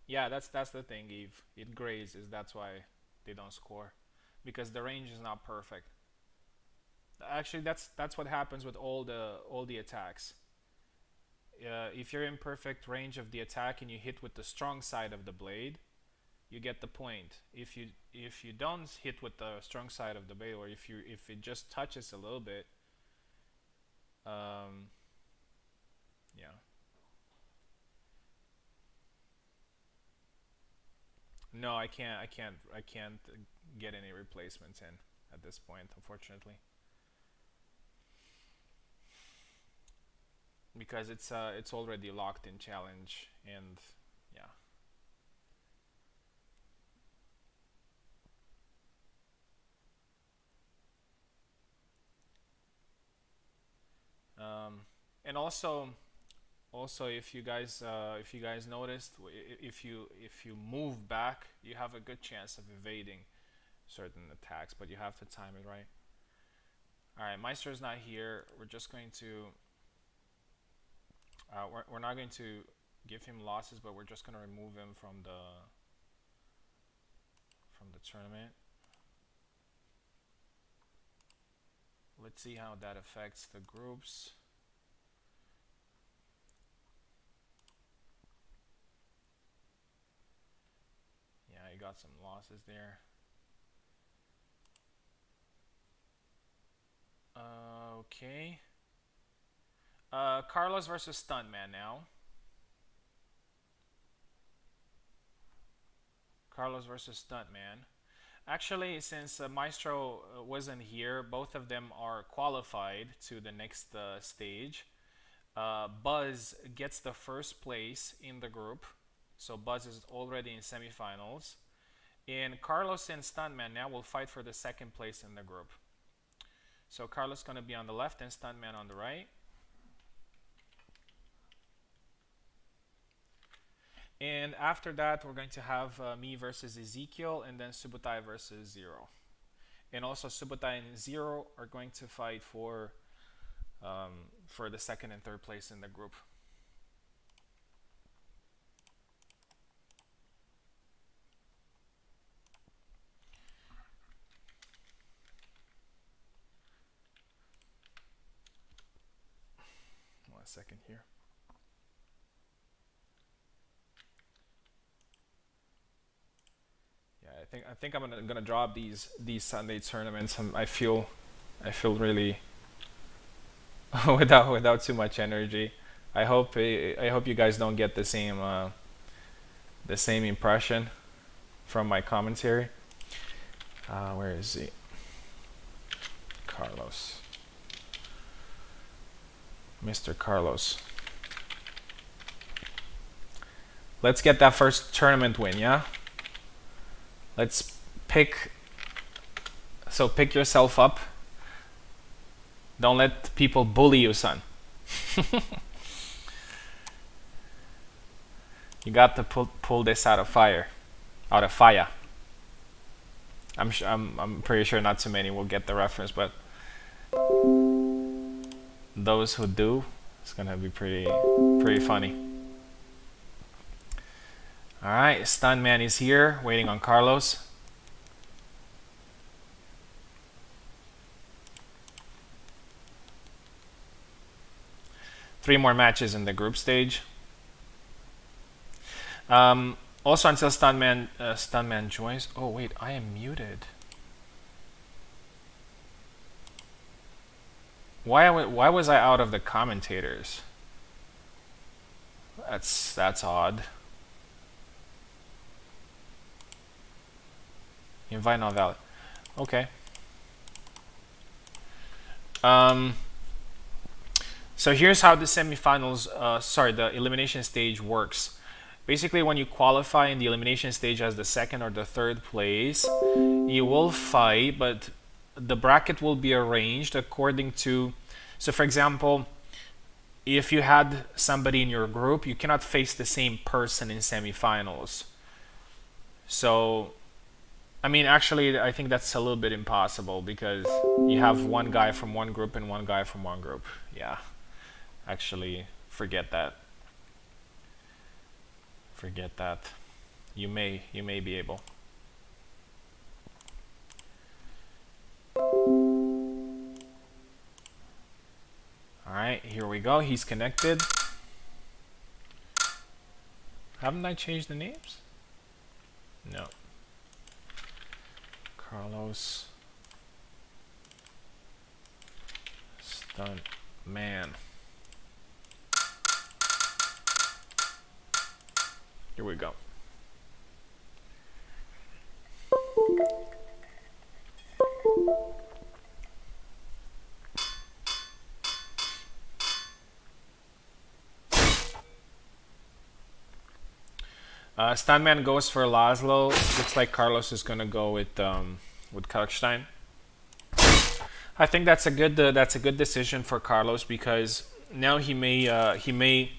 yeah, that's the thing, Eve. It grazes. That's why they don't score, because the range is not perfect. Actually, that's what happens with all the attacks. If you're in perfect range of the attack and you hit with the strong side of the blade, you get the point. If you don't hit with the strong side of the blade, or if it just touches a little bit, um, yeah. No, I can't get any replacements in at this point, unfortunately, because it's already locked in challenge, and yeah. Um, and also if you guys noticed, if you move back, you have a good chance of evading certain attacks, but you have to time it right. All right, Meister's not here. We're just going to we're not going to give him losses, but we're just going to remove him from the tournament. Let's see how that affects the groups. Yeah, he got some losses there. Okay. Carlos versus Stuntman now. Carlos versus Stuntman. Actually, since Maestro wasn't here, both of them are qualified to the next stage. Buzz gets the first place in the group, So Buzz is already in semifinals. And Carlos and Stuntman now will fight for the second place in the group. So Carlos is going to be on the left and Stuntman on the right. And after that, we're going to have me versus Ezekiel, and then Subutai versus Zero. And also Subutai and Zero are going to fight for the second and third place in the group. One second here. Yeah, I think I'm gonna drop these Sunday tournaments. I feel really without too much energy. I hope you guys don't get the same impression from my commentary. Where is he? Carlos. Mr. Carlos. Let's get that first tournament win, yeah? Let's pick yourself up. Don't let people bully you, son. You got to pull this out of fire. I'm pretty sure not too many will get the reference, but those who do, it's gonna be pretty funny. All right, Stuntman is here, waiting on Carlos. Three more matches in the group stage. Also, until Stuntman joins. Oh wait, I am muted. Why was I out of the commentators? That's odd. Invite not valid. Okay. So here's how the semifinals, the elimination stage works. Basically, when you qualify in the elimination stage as the second or the third place, you will fight, but the bracket will be arranged according to. So, for example, if you had somebody in your group, you cannot face the same person in semifinals. So, I mean, actually, I think that's a little bit impossible because you have one guy from one group and one guy from one group. Yeah, actually, forget that. Forget that. You may be able. All right, here we go. He's connected. Haven't I changed the names? No. Carlos. Stuntman. Here we go. Stuntman goes for Laszlo. Looks like Carlos is gonna go with Kalkstein. I think that's a good decision for Carlos because now he may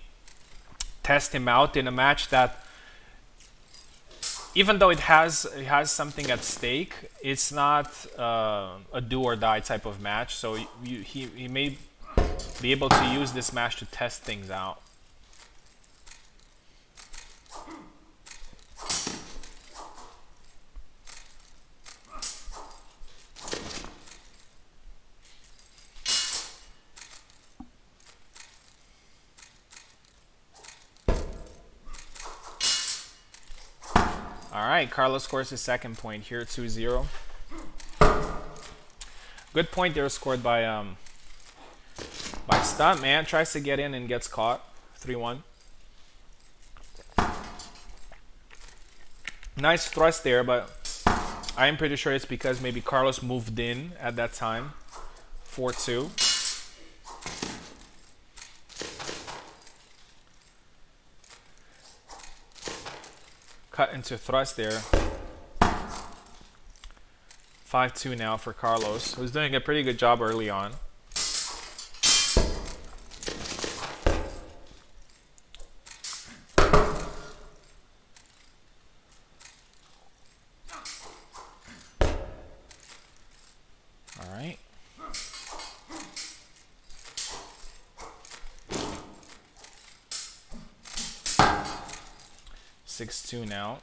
test him out in a match that, even though it has something at stake, it's not a do or die type of match. So he may be able to use this match to test things out. Alright, Carlos scores his second point here, 2-0. Good point there scored by Stuntman. Tries to get in and gets caught. 3-1. Nice thrust there, but I am pretty sure it's because maybe Carlos moved in at that time. 4-2. cut into thrust there. 5-2 now for Carlos, who's doing a pretty good job early on. All right. 6-2 now.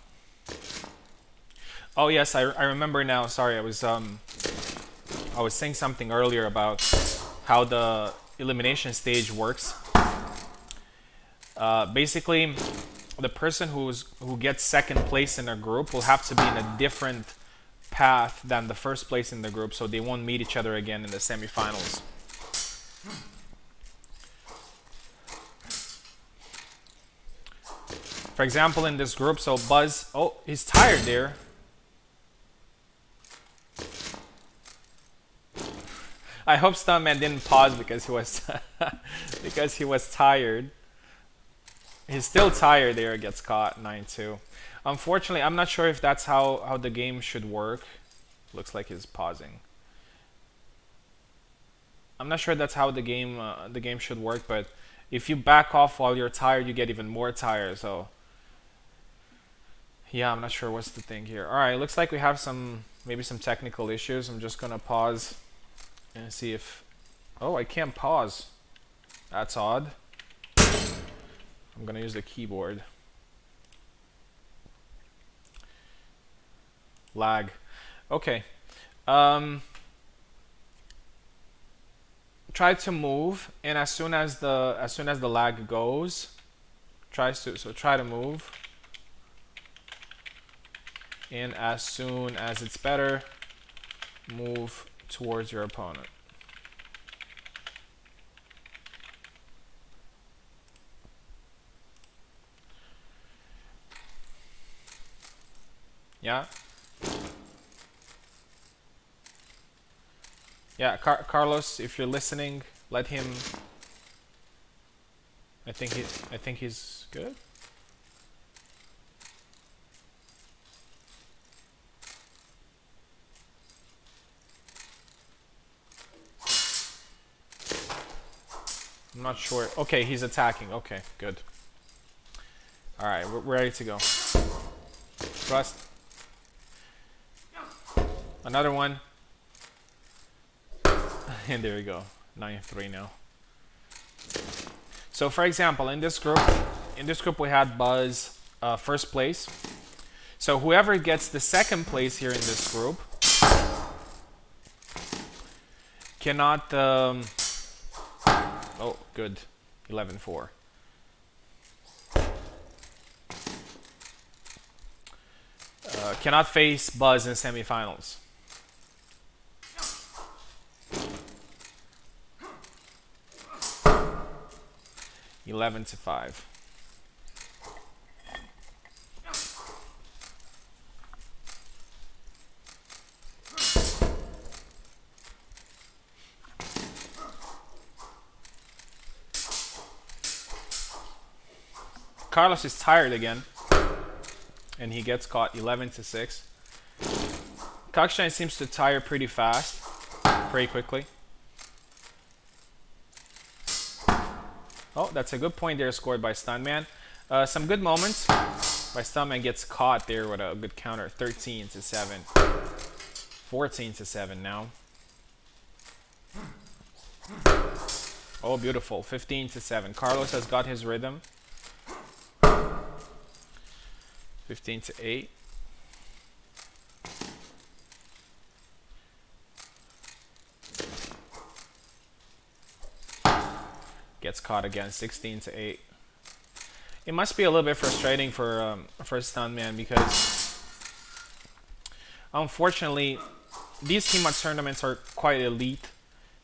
Oh yes, I remember now. Sorry, I was saying something earlier about how the elimination stage works. Basically, the person who gets second place in a group will have to be in a different path than the first place in the group, so they won't meet each other again in the semifinals. For example, in this group, so Buzz, oh, he's tired there. I hope Stuntman didn't pause because he was because he was tired. He's still tired there, gets caught, 9-2. Unfortunately, I'm not sure if that's how the game should work. Looks like he's pausing. I'm not sure that's how the game should work, but if you back off while you're tired, you get even more tired, so yeah, I'm not sure what's the thing here. Alright, looks like we have maybe some technical issues. I'm just gonna pause and see if... Oh, I can't pause. That's odd. I'm gonna use the keyboard. Lag. Okay. Try to move, and as soon as the lag goes, try to move. And as soon as it's better, move towards your opponent. Yeah? Yeah, Carlos, if you're listening, let him... I think he's good. I'm not sure. Okay, he's attacking. Okay, good. Alright, we're ready to go. Thrust. Another one. And there we go. 9-3 now. So for example, in this group we had Buzz first place. So whoever gets the second place here in this group cannot... oh, good. 11-4. Cannot face Buzz in semifinals. Eleven to 5. Carlos is tired again, and he gets caught. 11 to 6. Kalkstein seems to tire pretty fast, pretty quickly. Oh, that's a good point there scored by Stuntman. Some good moments by Stuntman. Gets caught there with a good counter. 13 to 7. 14 to 7 now. Oh, beautiful. 15 to 7. Carlos has got his rhythm. 15 to 8. Gets caught again, 16 to 8. It must be a little bit frustrating for Stuntman because unfortunately these HEMA tournaments are quite elite,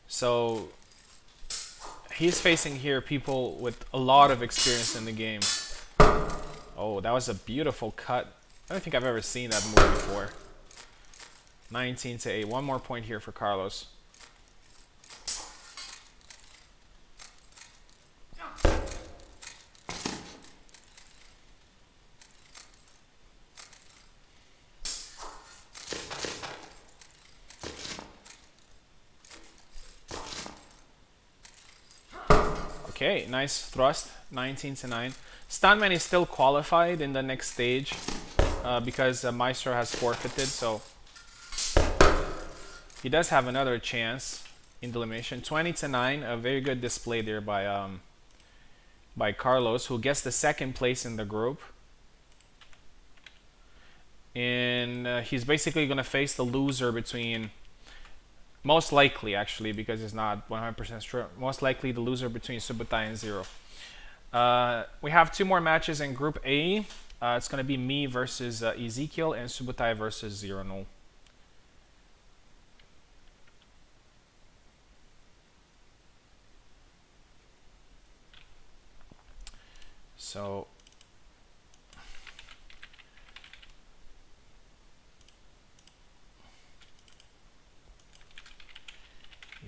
so he's facing here people with a lot of experience in the game. Oh, that was a beautiful cut. I don't think I've ever seen that move before. 19 to 8. One more point here for Carlos. Okay, nice thrust, 19 to 9. Stuntman is still qualified in the next stage because Maestro has forfeited, so he does have another chance in the elimination. 20 to 9, a very good display there by Carlos, who gets the second place in the group. And he's basically going to face the loser between, most likely actually, because it's not 100% sure, most likely the loser between Subutai and Zero. We have 2 more matches in Group A. It's going to be me versus Ezekiel and Subutai versus Zero Null. So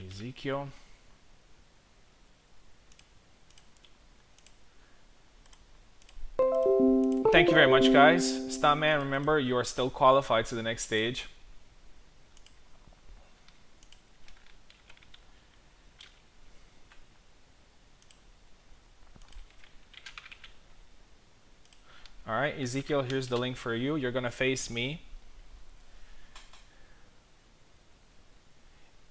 Ezekiel. Thank you very much, guys. Stuntman, remember, you are still qualified to the next stage. Alright, Ezekiel, here's the link for you. You're gonna face me.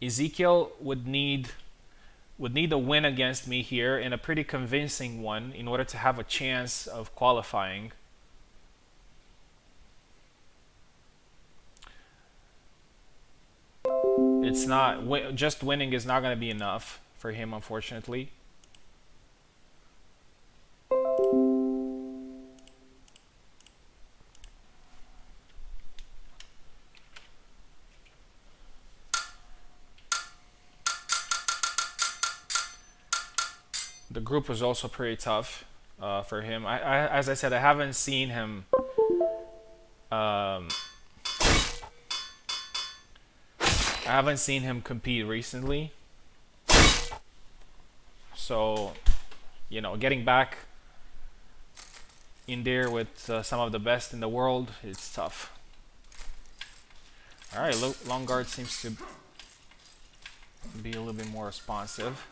Ezekiel would need a win against me here, and a pretty convincing one, in order to have a chance of qualifying. It's not, just winning is not going to be enough for him, unfortunately. The group was also pretty tough for him. As I said, I haven't seen him compete recently. So, you know, getting back in there with some of the best in the world, it's tough. Alright, Long Guard seems to be a little bit more responsive.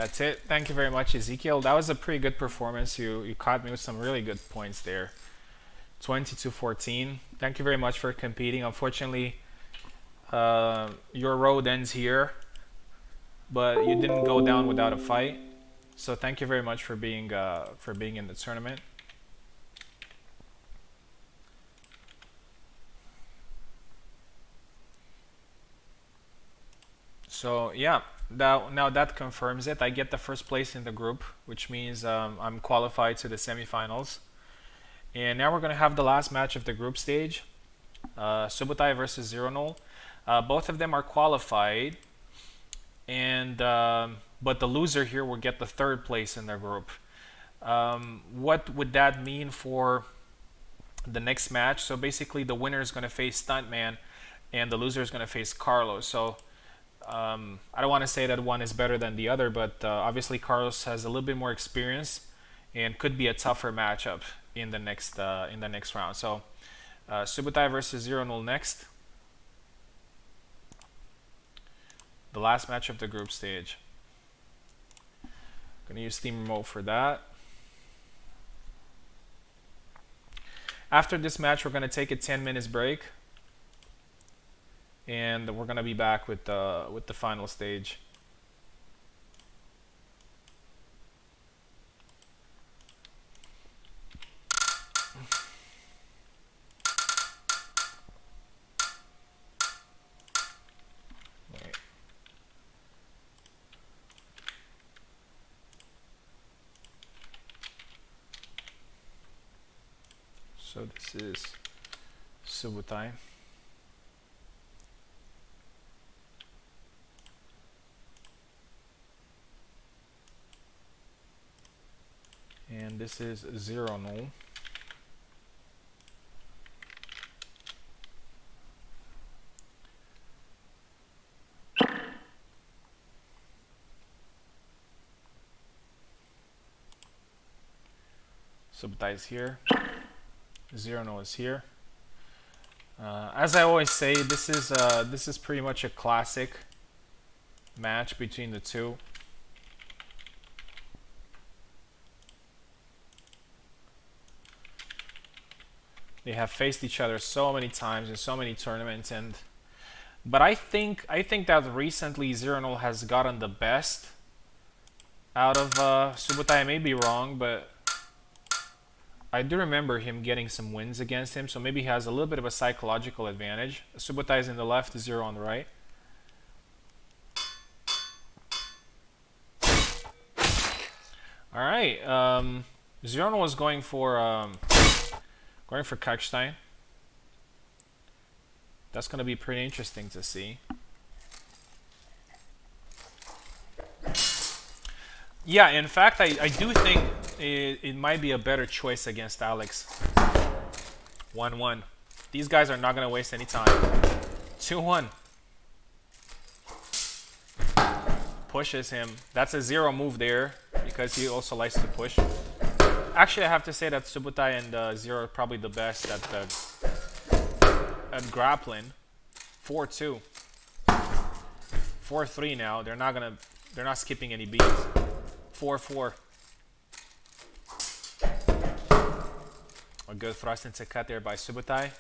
that's it. Thank you very much, Ezekiel. That was a pretty good performance. You caught me with some really good points there. 20-14. Thank you very much for competing. Unfortunately, your road ends here, but you didn't go down without a fight. So thank you very much for being in the tournament. So yeah, now that confirms it. I get the first place in the group, which means I'm qualified to the semifinals. And now we're gonna have the last match of the group stage, Subotai versus Zero Null. Both of them are qualified, and but the loser here will get the third place in their group. What would that mean for the next match? So basically, the winner is going to face Stuntman, and the loser is going to face Carlos. So I don't want to say that one is better than the other, but obviously Carlos has a little bit more experience and could be a tougher matchup in the next round. So Subotai versus Zero Null next. The last match of the group stage. Gonna use Steam Remote for that. After this match, we're gonna take a 10 minutes break, and we're gonna be back with the final stage. So this is Subotai. And this is Zero Null. Subotai is here. Zero Null is here. As I always say, this is pretty much a classic match between the two. They have faced each other so many times in so many tournaments, but I think that recently Zero Null has gotten the best out of Subotai. I may be wrong, but I do remember him getting some wins against him, so maybe he has a little bit of a psychological advantage. Subotai is in the left, Zero on the right. All right, Zero Null was going for Kalkstein. That's going to be pretty interesting to see. Yeah, in fact, I do think it might be a better choice against Alex. 1-1. These guys are not going to waste any time. 2-1. Pushes him. That's a Zero move there because he also likes to push. Actually, I have to say that Subotai and Zero are probably the best at grappling. 4-2. 4-3 now. They're not skipping any beats. 4-4. A good thrust into cut there by Subotai.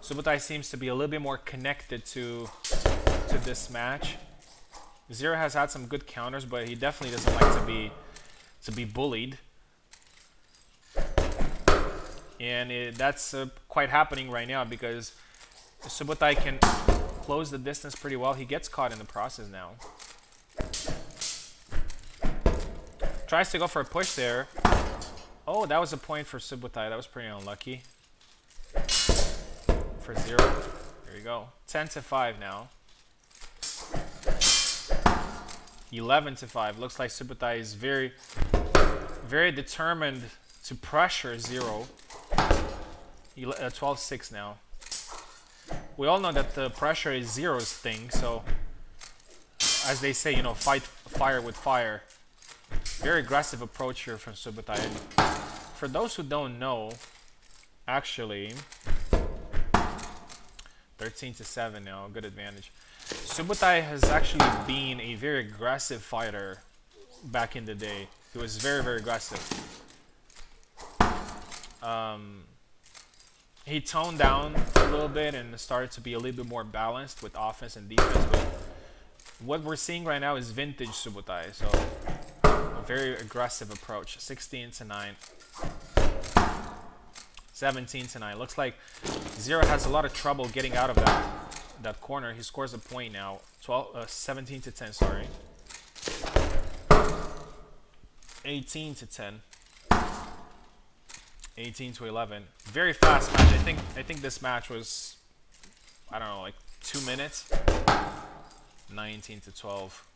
Subotai seems to be a little bit more connected to this match. Zero has had some good counters, but he definitely doesn't like to be bullied. And that's quite happening right now because Subotai can close the distance pretty well. He gets caught in the process now. Tries to go for a push there. Oh, that was a point for Subotai. That was pretty unlucky. For Zero. There you go. 10-5 now. 11-5. Looks like Subotai is very, very determined to pressure Zero. 12-6 now. We all know that the pressure is Zero's thing, so as they say, you know, fight fire with fire. Very aggressive approach here from Subotai. For those who don't know, actually, 13-7 now, good advantage. Subutai has actually been a very aggressive fighter back in the day. He was very, very aggressive. He toned down a little bit and started to be a little bit more balanced with offense and defense. But what we're seeing right now is vintage Subutai. So a very aggressive approach. 16 to 9. 17 to 9. Looks like Zero has a lot of trouble getting out of that corner. He scores a point now. 17 to 10, sorry. 18 to 10. 18 to 11. Very fast match. I think this match was, I don't know, like 2 minutes. 19 to 12.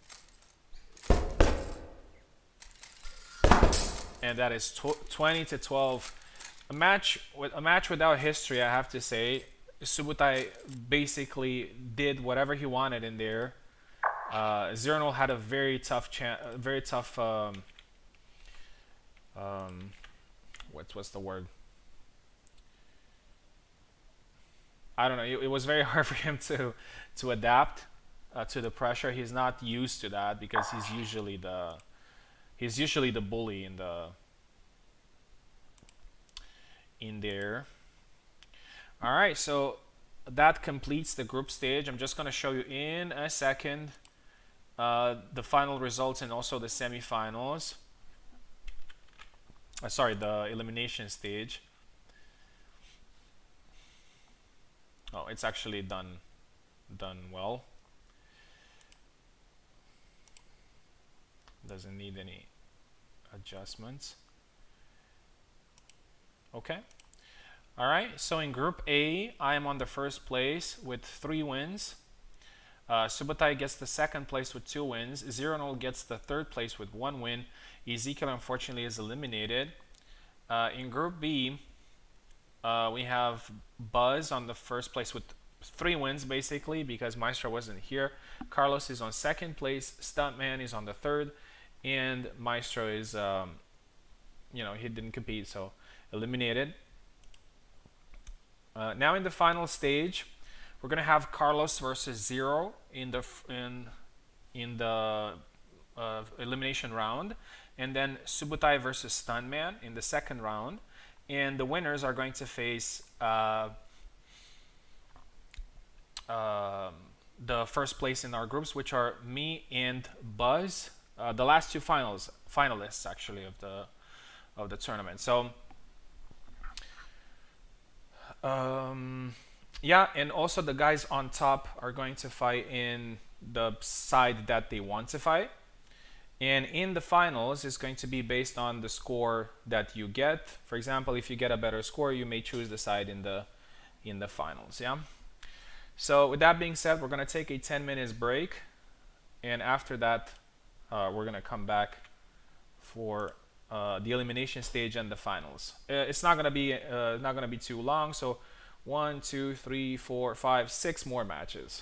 And that is 20 to 12. A match without history, I have to say. Subutai basically did whatever he wanted in there. Zero had a very tough what's the word? I don't know. It was very hard for him to adapt to the pressure. He's not used to that because he's usually the bully in there. All right, so that completes the group stage. I'm just going to show you in a second the final results and also the semifinals. Sorry, the elimination stage. Oh, it's actually done well. Doesn't need any adjustments. Okay. All right, so in Group A, I am on the first place with 3 wins. Subutai gets the second place with 2 wins. Zero gets the third place with 1 win. Ezekiel unfortunately is eliminated. In Group B, we have Buzz on the first place with 3 wins basically because Maestro wasn't here. Carlos is on second place. Stuntman is on the third, and Maestro is, he didn't compete, so eliminated. Now in the final stage, we're gonna have Carlos versus Zero in the elimination round, and then Subutai versus Stuntman in the second round, and the winners are going to face the first place in our groups, which are me and Buzz, the last 2 finalists actually of the tournament. So. Yeah, and also the guys on top are going to fight in the side that they want to fight. And in the finals, it's going to be based on the score that you get. For example, if you get a better score, you may choose the side in the finals. Yeah. So with that being said, we're gonna take a 10 minutes break, and after that, we're gonna come back for the elimination stage and the finals. It's not gonna be too long. So 1, 2, 3, 4, 5, 6 more matches.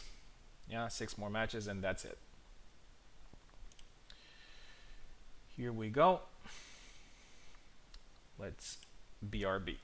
Yeah, 6 more matches, and that's it. Here we go. Let's BRB.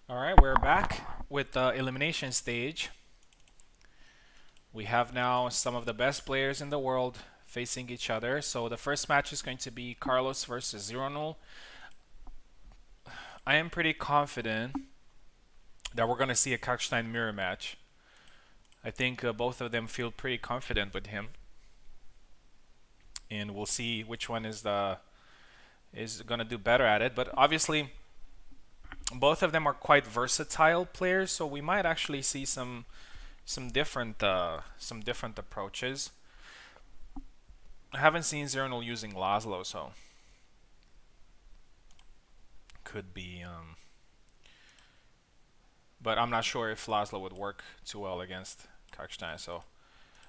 Alright, we're back with the elimination stage. We have now some of the best players in the world facing each other. So the first match is going to be Carlos versus Zero Null. I am pretty confident that we're going to see a Kalkstein mirror match. I think both of them feel pretty confident with him. And we'll see which one is going to do better at it. But obviously, both of them are quite versatile players, so we might actually see some different approaches. I haven't seen Zero Null using Laszlo, so could be. But I'm not sure if Laszlo would work too well against Kalkstein. So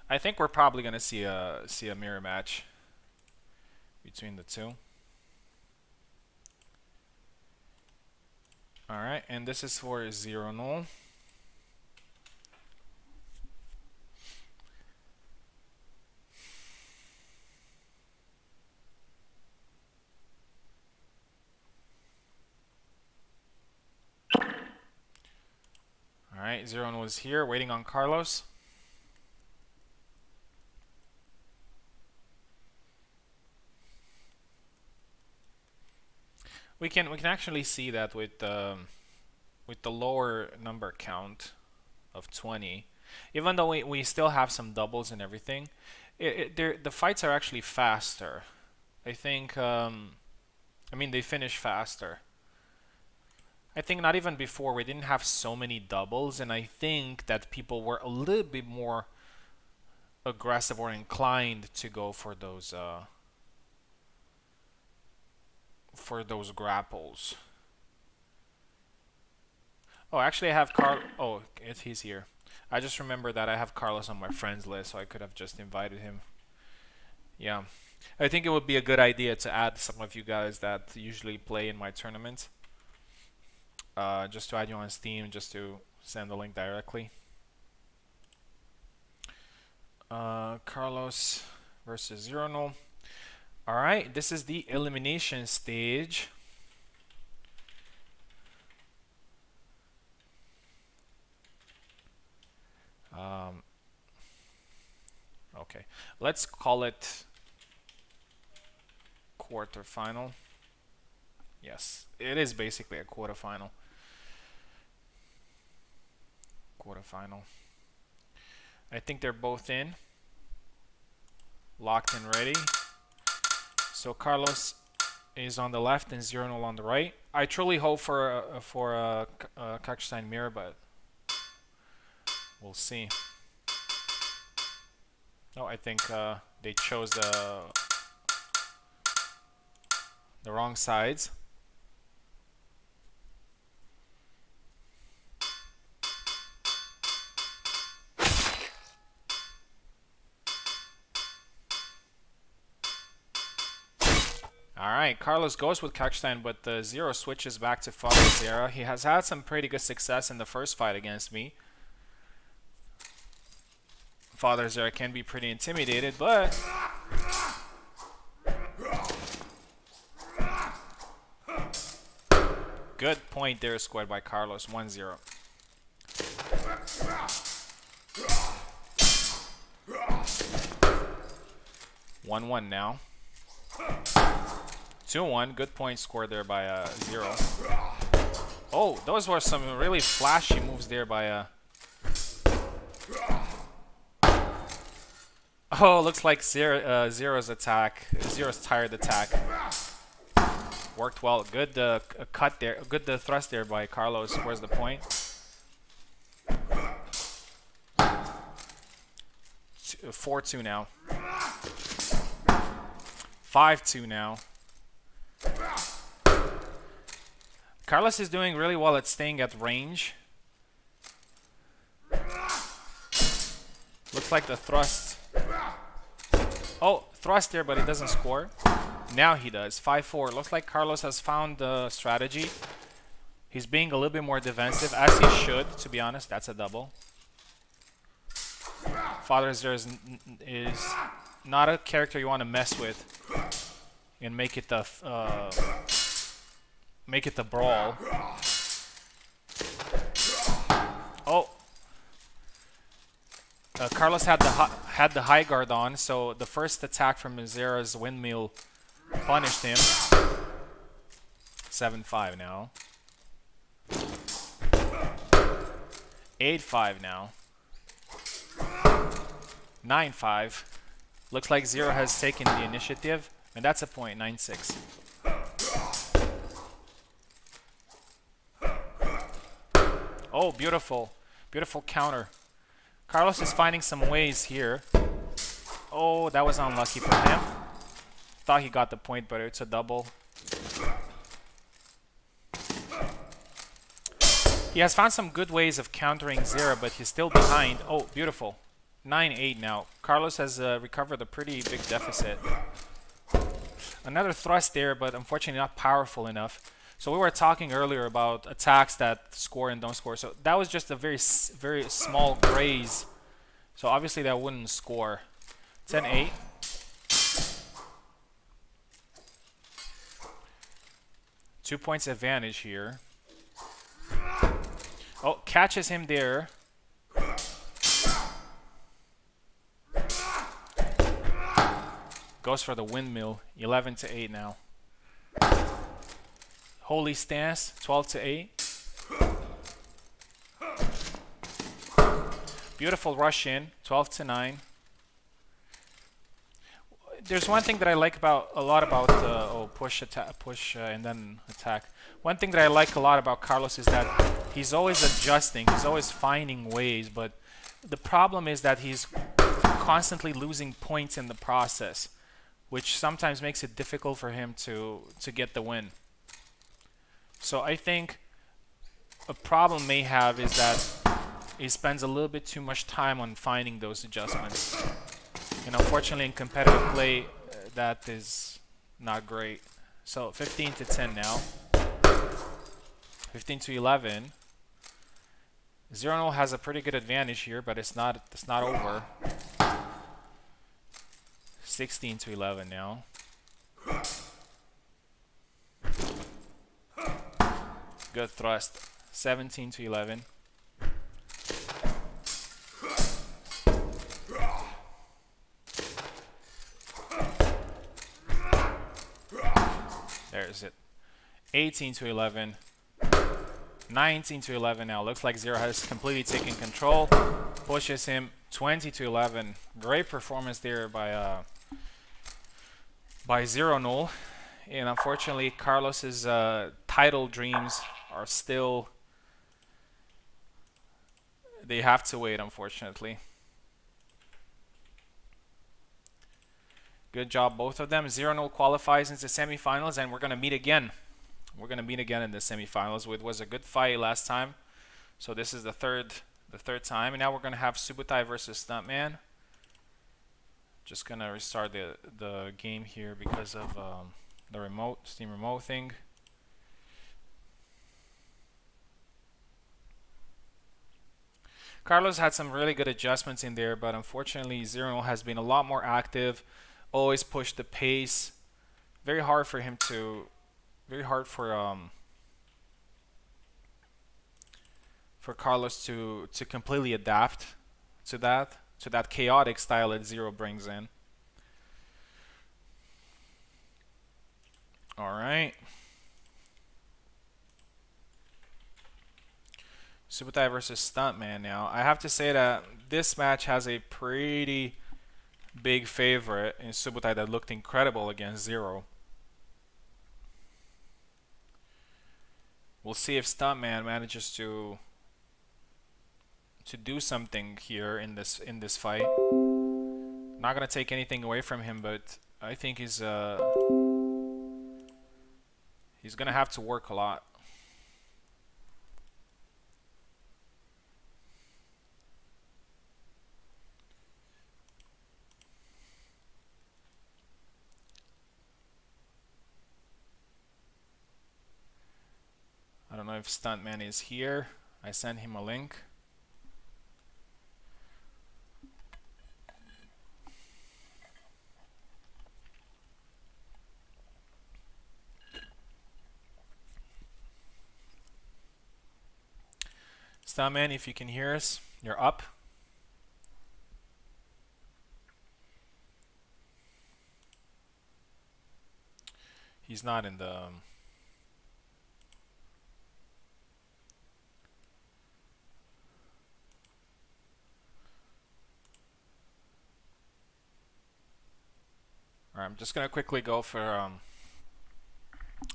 I think we're probably gonna see a mirror match between the two. Alright, and this is for Zero Null. Alright, Zero Null is here, waiting on Carlos. We can actually see that with the lower number count of 20, even though we still have some doubles and everything, the fights are actually faster. I think I mean they finish faster. I think not even before we didn't have so many doubles, and I think that people were a little bit more aggressive or inclined to go for those grapples. Oh, actually I have oh, he's here. I just remember that I have Carlos on my friends list, so I could have just invited him. Yeah. I think it would be a good idea to add some of you guys that usually play in my tournament. Just to add you on Steam, just to send the link directly. Carlos versus Zero Null. Alright, this is the elimination stage. Okay, let's call it quarterfinal. Yes, it is basically a quarterfinal. I think they're both in, locked and ready. So Carlos is on the left and Zero Null on the right. I truly hope for a Kalkstein mirror, but we'll see. No, I think they chose the wrong sides. Alright, Carlos goes with Kalkstein, but the Zero switches back to Father Zera. He has had some pretty good success in the first fight against me. Father Zera can be pretty intimidated, but good point there scored by Carlos, 1-0. 1-1 now. 2-1, good point scored there by Zero. Oh, those were some really flashy moves there by Oh, looks like Zero's tired attack worked well. Good cut there, good thrust there by Carlos. Where's the point? 4-2 now. 5-2 now. Carlos is doing really well at staying at range. Looks like the thrust. Oh, thrust there, but he doesn't score. Now he does. 5-4. Looks like Carlos has found the strategy. He's being a little bit more defensive, as he should, to be honest. That's a double. Father Zero is not a character you want to mess with and make it the brawl. Oh, Carlos had the high guard on, so the first attack from Mizera's windmill punished him. 7-5 now. 8-5 now. 9-5. Looks like Zero has taken the initiative, and that's a point. 9-6. Oh, beautiful. Beautiful counter. Carlos is finding some ways here. Oh, that was unlucky for him. Thought he got the point, but it's a double. He has found some good ways of countering Zero, but he's still behind. Oh, beautiful. 9-8 now. Carlos has recovered a pretty big deficit. Another thrust there, but unfortunately not powerful enough. So we were talking earlier about attacks that score and don't score. So that was just a very small graze. So obviously that wouldn't score. 10-8. Two points advantage here. Oh, catches him there. Goes for the windmill. 11-8 now. Holy stance. 12-8. Beautiful rush in. 12-9. There's one thing that I like a lot about push and then attack. One thing that I like a lot about Carlos is that he's always adjusting. He's always finding ways, but the problem is that he's constantly losing points in the process, which sometimes makes it difficult for him to get the win. So I think a problem may have is that he spends a little bit too much time on finding those adjustments. And unfortunately in competitive play, that is not great. So 15-10 now. 15-11. Zero has a pretty good advantage here, but it's not over. 16-11 now. Good thrust. 17-11. There's it. 18-11. 19-11 now. Looks like Zero has completely taken control. Pushes him 20-11. Great performance there by Zero Null. And unfortunately, Carlos's title dreams are still. They have to wait, unfortunately. Good job, both of them. Zero Null qualifies into semifinals, and we're gonna meet again. We're gonna meet again in the semifinals. It was a good fight last time, so this is the third time, and now we're gonna have Subutai versus Stuntman. Just gonna restart the game here because of the Steam remote thing. Carlos had some really good adjustments in there, but unfortunately Zero has been a lot more active, always pushed the pace. Very hard for him to, very hard for Carlos to completely adapt to that chaotic style that Zero brings in. All right. Subutai versus Stuntman now. I have to say that this match has a pretty big favorite in Subutai that looked incredible against Zero. We'll see if Stuntman manages to do something here in this fight. Not gonna take anything away from him, but I think he's gonna have to work a lot. I don't know if Stuntman is here. I sent him a link. Stuntman, if you can hear us, you're up. He's not in the. Alright, I'm just gonna quickly go for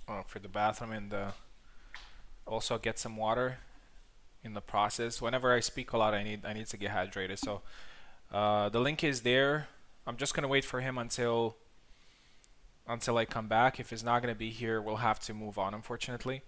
the bathroom and also get some water in the process. Whenever I speak a lot, I need to get hydrated. So the link is there. I'm just gonna wait for him until I come back. If he's not gonna be here, we'll have to move on, unfortunately.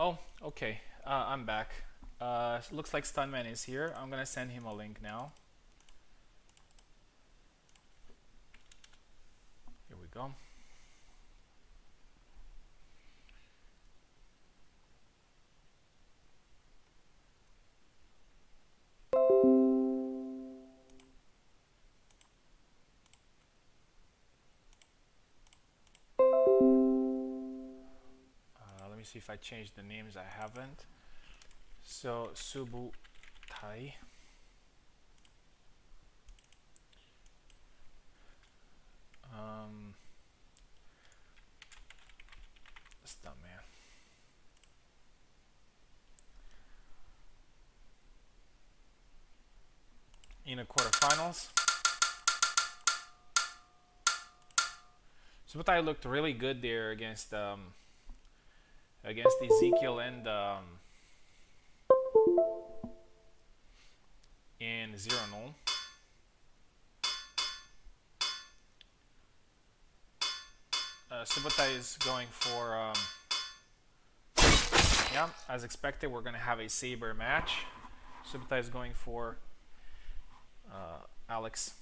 Oh, okay. I'm back. Looks like Stuntman is here. I'm gonna send him a link now. Here we go. Let me see if I changed the names. I haven't. So Subu Tai. Stuntman. the quarterfinals. Subotai looked really good there against Ezekiel and 0-0. Subotai is going for yeah, as expected, we're gonna have a saber match. Subotai is going for Alex.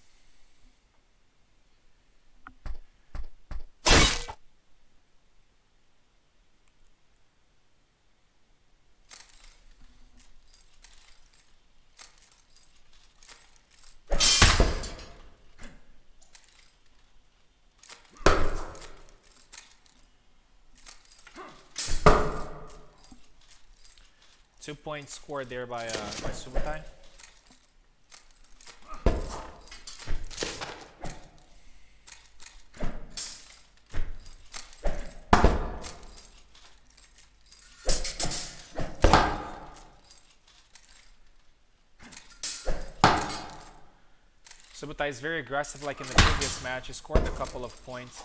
Two points scored there by Subotai. Subotai is very aggressive like in the previous match. He scored a couple of points.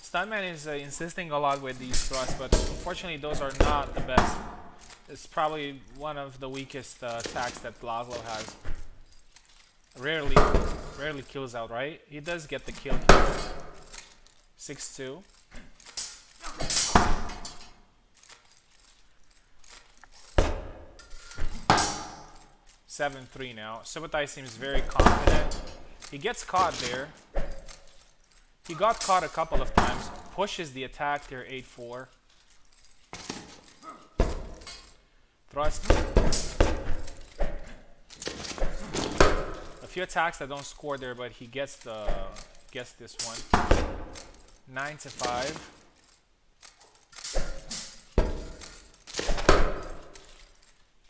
Stuntman is insisting a lot with these thrusts, but unfortunately those are not the best. It's probably one of the weakest attacks that Laszlo has. Rarely kills out, right? He does get the kill here. 6-2. (7-3) now. Subotai seems very confident. He gets caught there. He got caught a couple of times. Pushes the attack there, 8-4. Thrust. A few attacks that don't score there, but he gets this one. 9-5.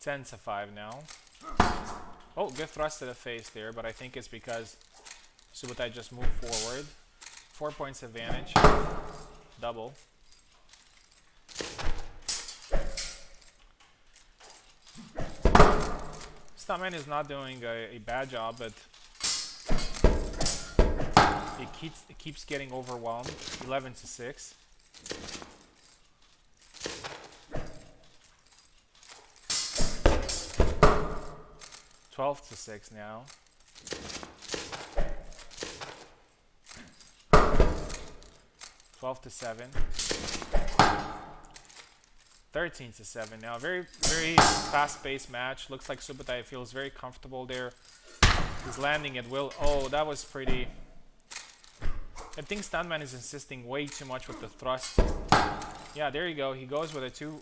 10-5 now. Oh, good thrust to the face there, but I think it's because Subotai just moved forward. 4 points advantage. Double. Stuntman is not doing a bad job, but it keeps getting overwhelmed. 11-6. (12-6) now. 12-7. 13-7 now. Very fast-paced match. Looks like Subotai feels very comfortable there. He's landing at will. Oh, that was pretty. I think Stuntman is insisting way too much with the thrust. Yeah, there you go. He goes with a two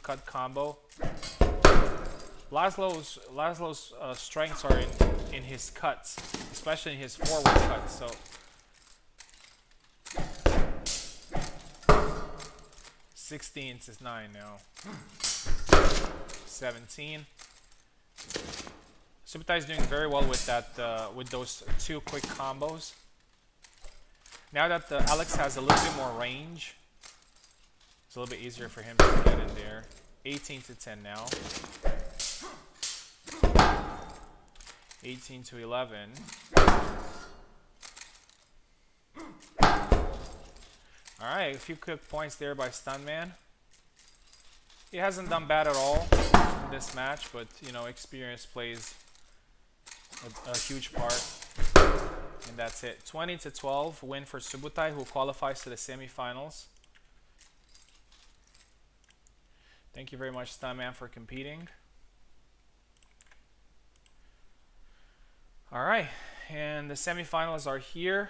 cut combo. Laszlo's strengths are in his cuts, especially in his forward cuts. So 16-9 now. 17. Subotai is doing very well with that with those two quick combos. Now that Alex has a little bit more range, it's a little bit easier for him to get in there. 18-10 now. 18-11. Alright, a few quick points there by Stuntman. He hasn't done bad at all in this match, but you know, experience plays a huge part. And that's it. 20-12 win for Subotai, who qualifies to the semifinals. Thank you very much, Stuntman, for competing. Alright, and the semifinals are here.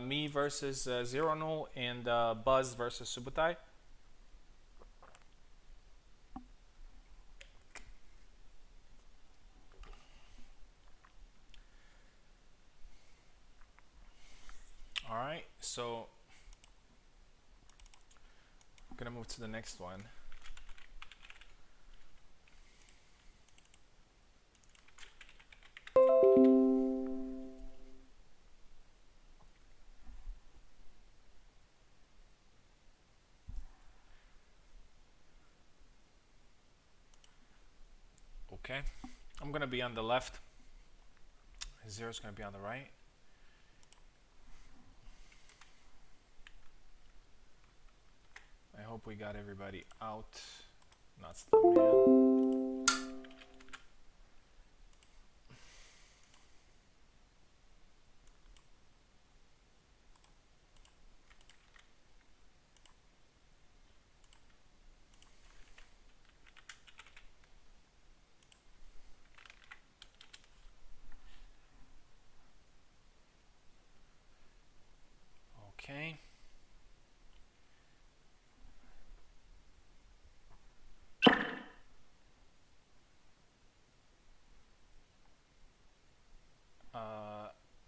Me versus 0-0 and Buzz versus Subotai. Alright, so I'm gonna move to the next one. Okay, I'm gonna be on the left. 0 is gonna be on the right. I hope we got everybody out. That's the man. Okay.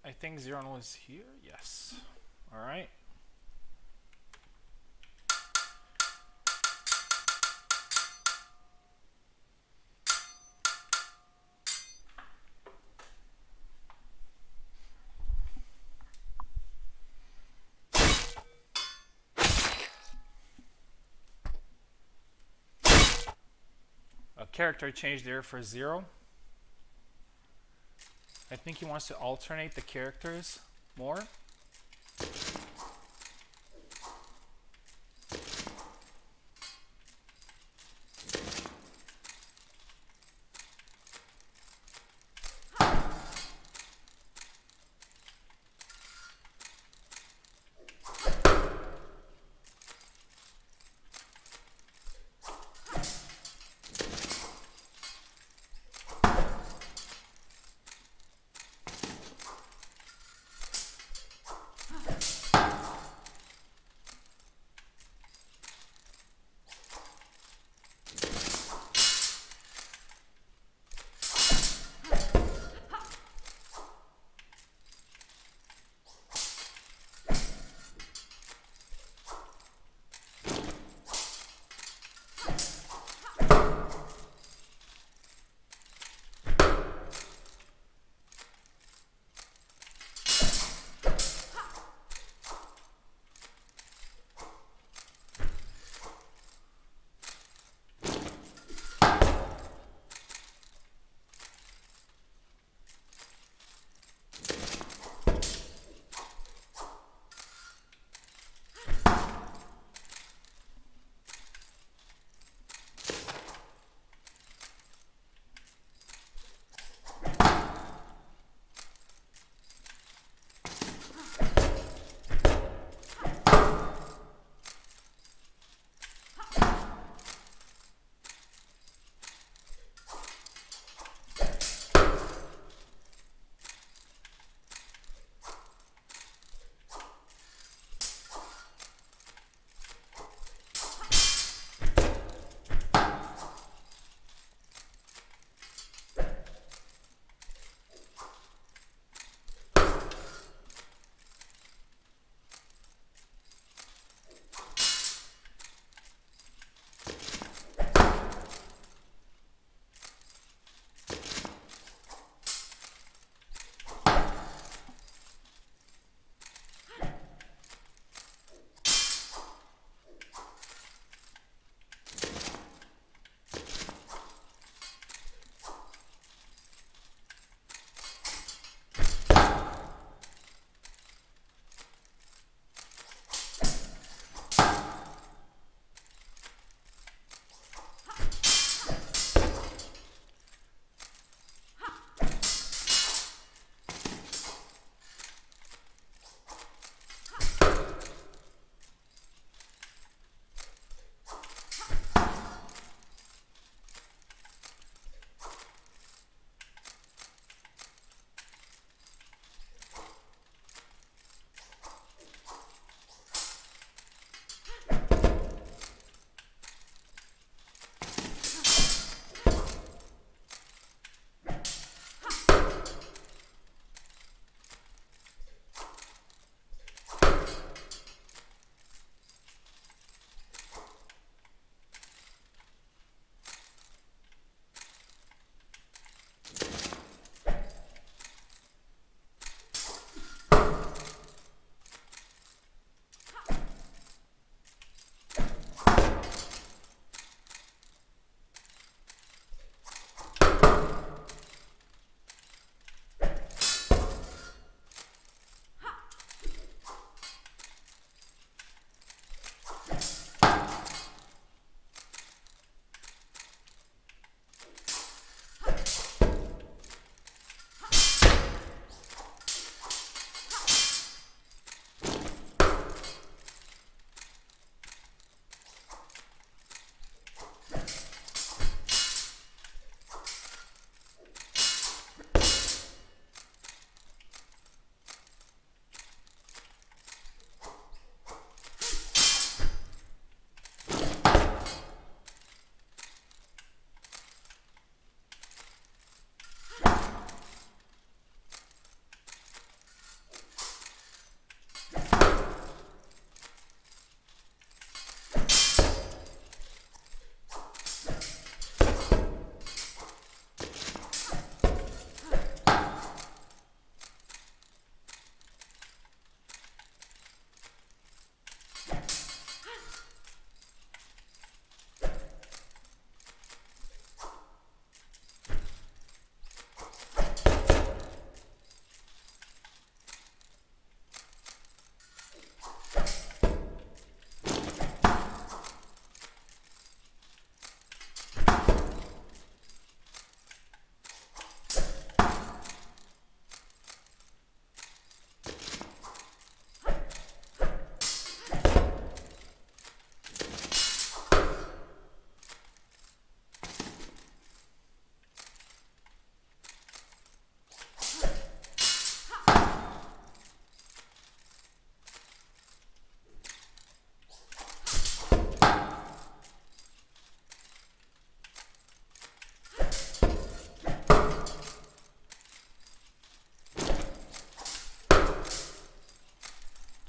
I think 0 is here. Yes. All right. A character change there for 0. I think he wants to alternate the characters more.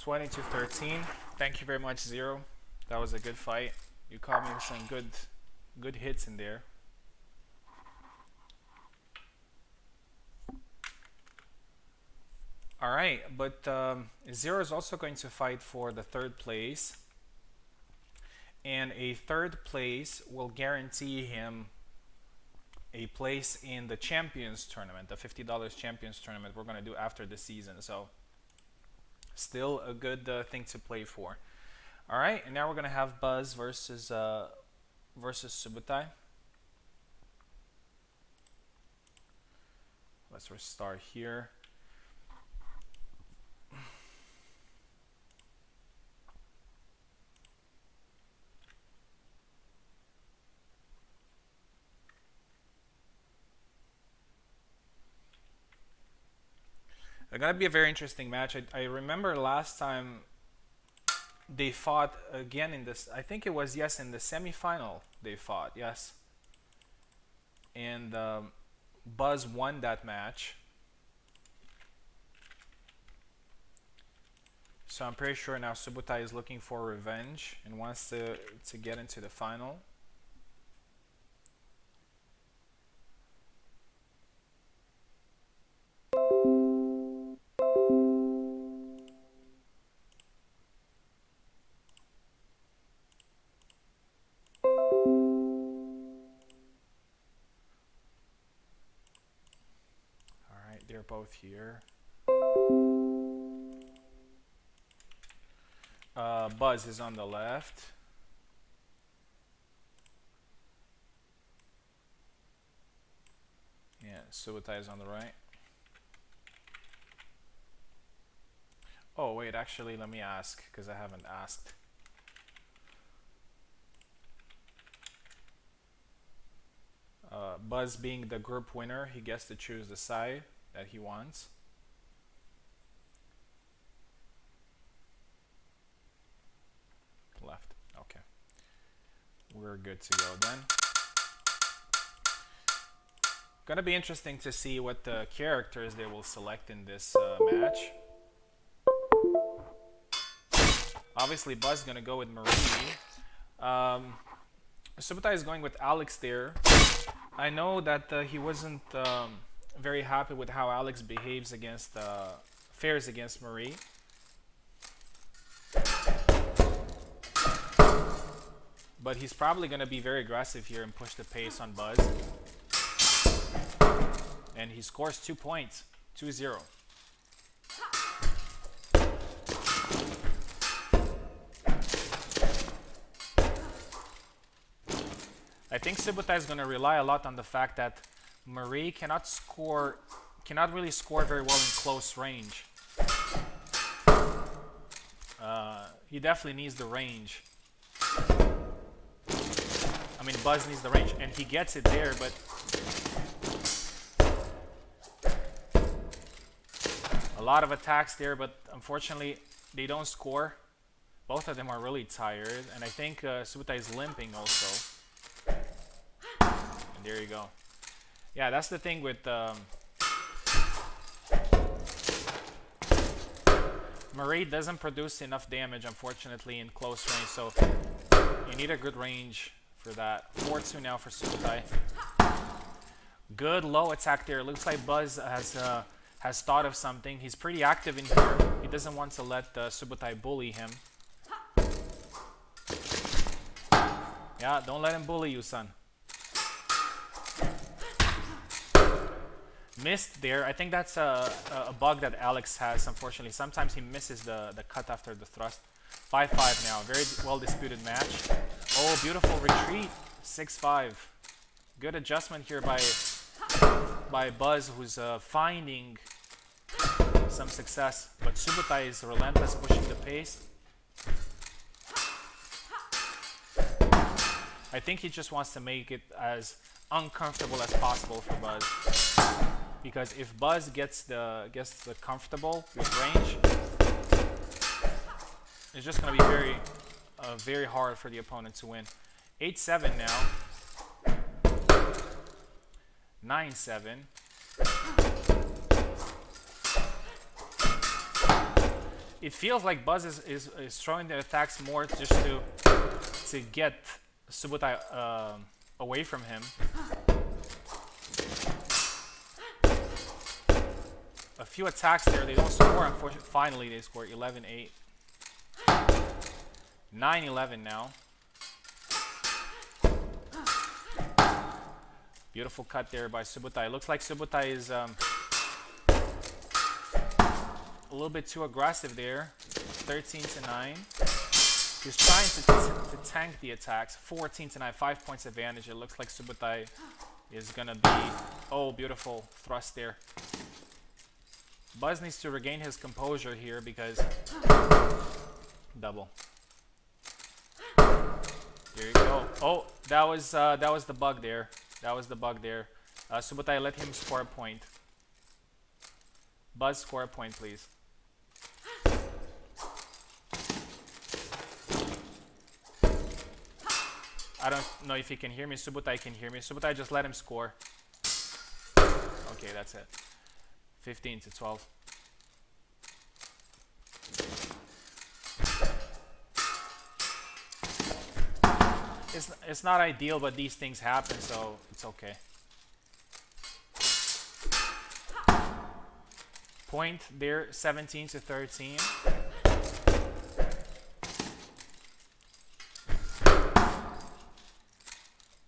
20-13. Thank you very much, Zero. That was a good fight. You caught me with some good hits in there. All right, but Zero is also going to fight for the third place, and a third place will guarantee him a place in the Champions Tournament, the $50 Champions Tournament we're going to do after the season. So still a good thing to play for. All right, and now we're going to have Buzz versus Subutai. Let's restart here. It's gonna be a very interesting match. I remember last time they fought again in this. I think it was, yes, in the semi-final they fought, yes. And Buzz won that match. So I'm pretty sure now Subutai is looking for revenge and wants to get into the final. They're both here. Buzz is on the left. Yeah, Subutai is on the right. Oh wait, actually let me ask, because I haven't asked. Buzz being the group winner, he gets to choose the side that he wants. Left. Okay. We're good to go then. Gonna be interesting to see what the characters they will select in this match. Obviously, Buzz is gonna go with Marie. Subutai is going with Alex there. I know that he wasn't very happy with how Alex behaves against fares against Marie. But he's probably going to be very aggressive here and push the pace on Buzz. And he scores 2 points, 2-0. I think Subutai is going to rely a lot on the fact that Marie cannot really score very well in close range. He definitely needs the range. I mean, Buzz needs the range, and he gets it there, but a lot of attacks there, but unfortunately they don't score. Both of them are really tired, and I think Subutai is limping also. And there you go. Yeah, that's the thing with Marie doesn't produce enough damage, unfortunately, in close range, so you need a good range for that. 4-2 now for Subutai. Good low attack there. Looks like Buzz has thought of something. He's pretty active in here. He doesn't want to let Subutai bully him. Yeah, don't let him bully you, son. Missed there. I think that's a bug that Alex has, unfortunately. Sometimes he misses the cut after the thrust. 5-5 now. Very well disputed match. Oh, beautiful retreat. 6-5. Good adjustment here by Buzz, who's finding some success. But Subutai is relentless, pushing the pace. I think he just wants to make it as uncomfortable as possible for Buzz. Because if Buzz gets the comfortable with range, it's just going to be very hard for the opponent to win. 8-7 now. 9-7. it feels like Buzz is throwing the attacks more just to get Subutai away from him. A few attacks there, they don't score. Unfortunately, finally they score 11-8. 9-11 now. Beautiful cut there by Subutai. Looks like Subutai is a little bit too aggressive there. 13-9. He's trying to tank the attacks. 14-9, 5 points advantage. It looks like Subutai is gonna be, oh, beautiful thrust there. Buzz needs to regain his composure here because double. There you go. Oh, that was the bug there. That was the bug there. Subutai, let him score a point. Buzz, score a point, please. I don't know if he can hear me. Subutai can hear me. Subutai, just let him score. Okay, that's it. 15-12. It's not ideal, but these things happen, so it's okay. Point there, 17-13.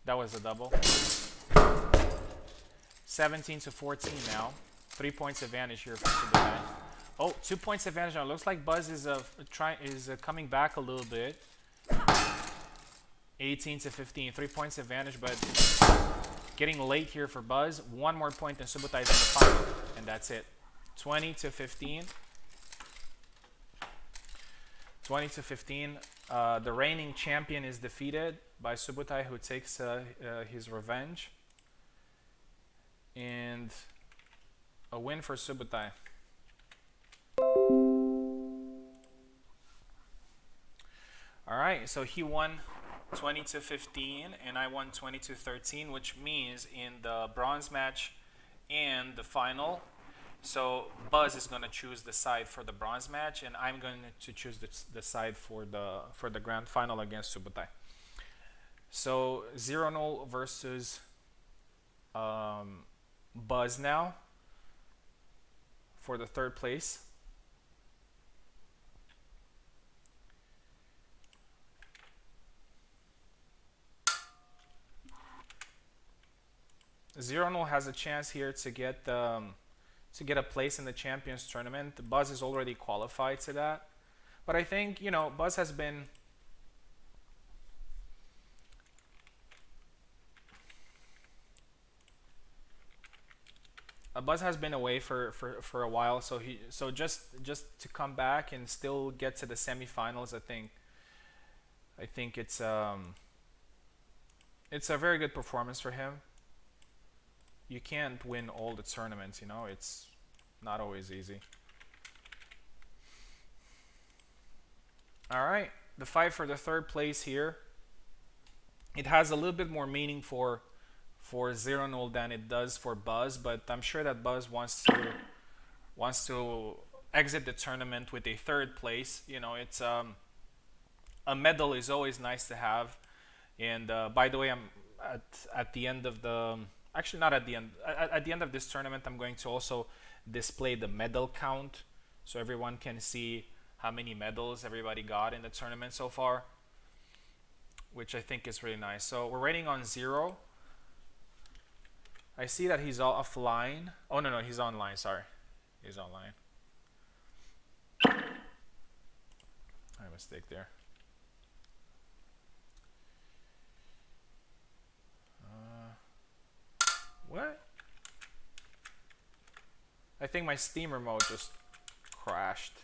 That was a double. 17-14 now. 3 points advantage here for Subutai. Oh, 2 points advantage now. Looks like Buzz is coming back a little bit. 18-15, 3 points advantage, but getting late here for Buzz. 1 more point and Subutai is in the final, and that's it. 20-15. 20-15. The reigning champion is defeated by Subutai, who takes his revenge. And a win for Subutai. Alright, so he won 20-15 and I won 20-13, which means in the bronze match and the final, so Buzz is going to choose the side for the bronze match and I'm going to choose the side for the grand final against Subutai. So 0-0 versus Buzz now for the third place. Zero has a chance here to get a place in the Champions Tournament. Buzz is already qualified to that, but I think, you know, Buzz has been away for a while, so just to come back and still get to the semifinals, I think it's a very good performance for him. You can't win all the tournaments, you know, it's not always easy. Alright, the fight for the third place here. It has a little bit more meaning for 0-0 than it does for Buzz, but I'm sure that Buzz wants to exit the tournament with a third place. You know, it's a medal is always nice to have. And by the way, I'm at the end of the actually not at the end at the end of this tournament, I'm going to also display the medal count so everyone can see how many medals everybody got in the tournament so far, which I think is really nice. So we're rating on 0. I see that he's offline. Oh no, he's online, sorry. He's online. My mistake there. What? I think my Steam remote just crashed.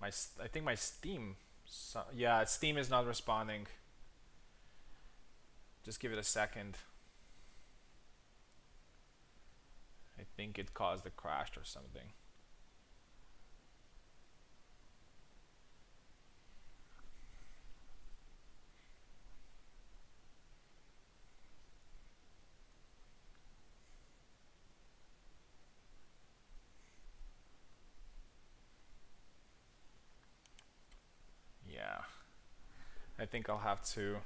I think my Steam, yeah, Steam is not responding. Just give it a second. I think it caused a crash or something. I think I'll have to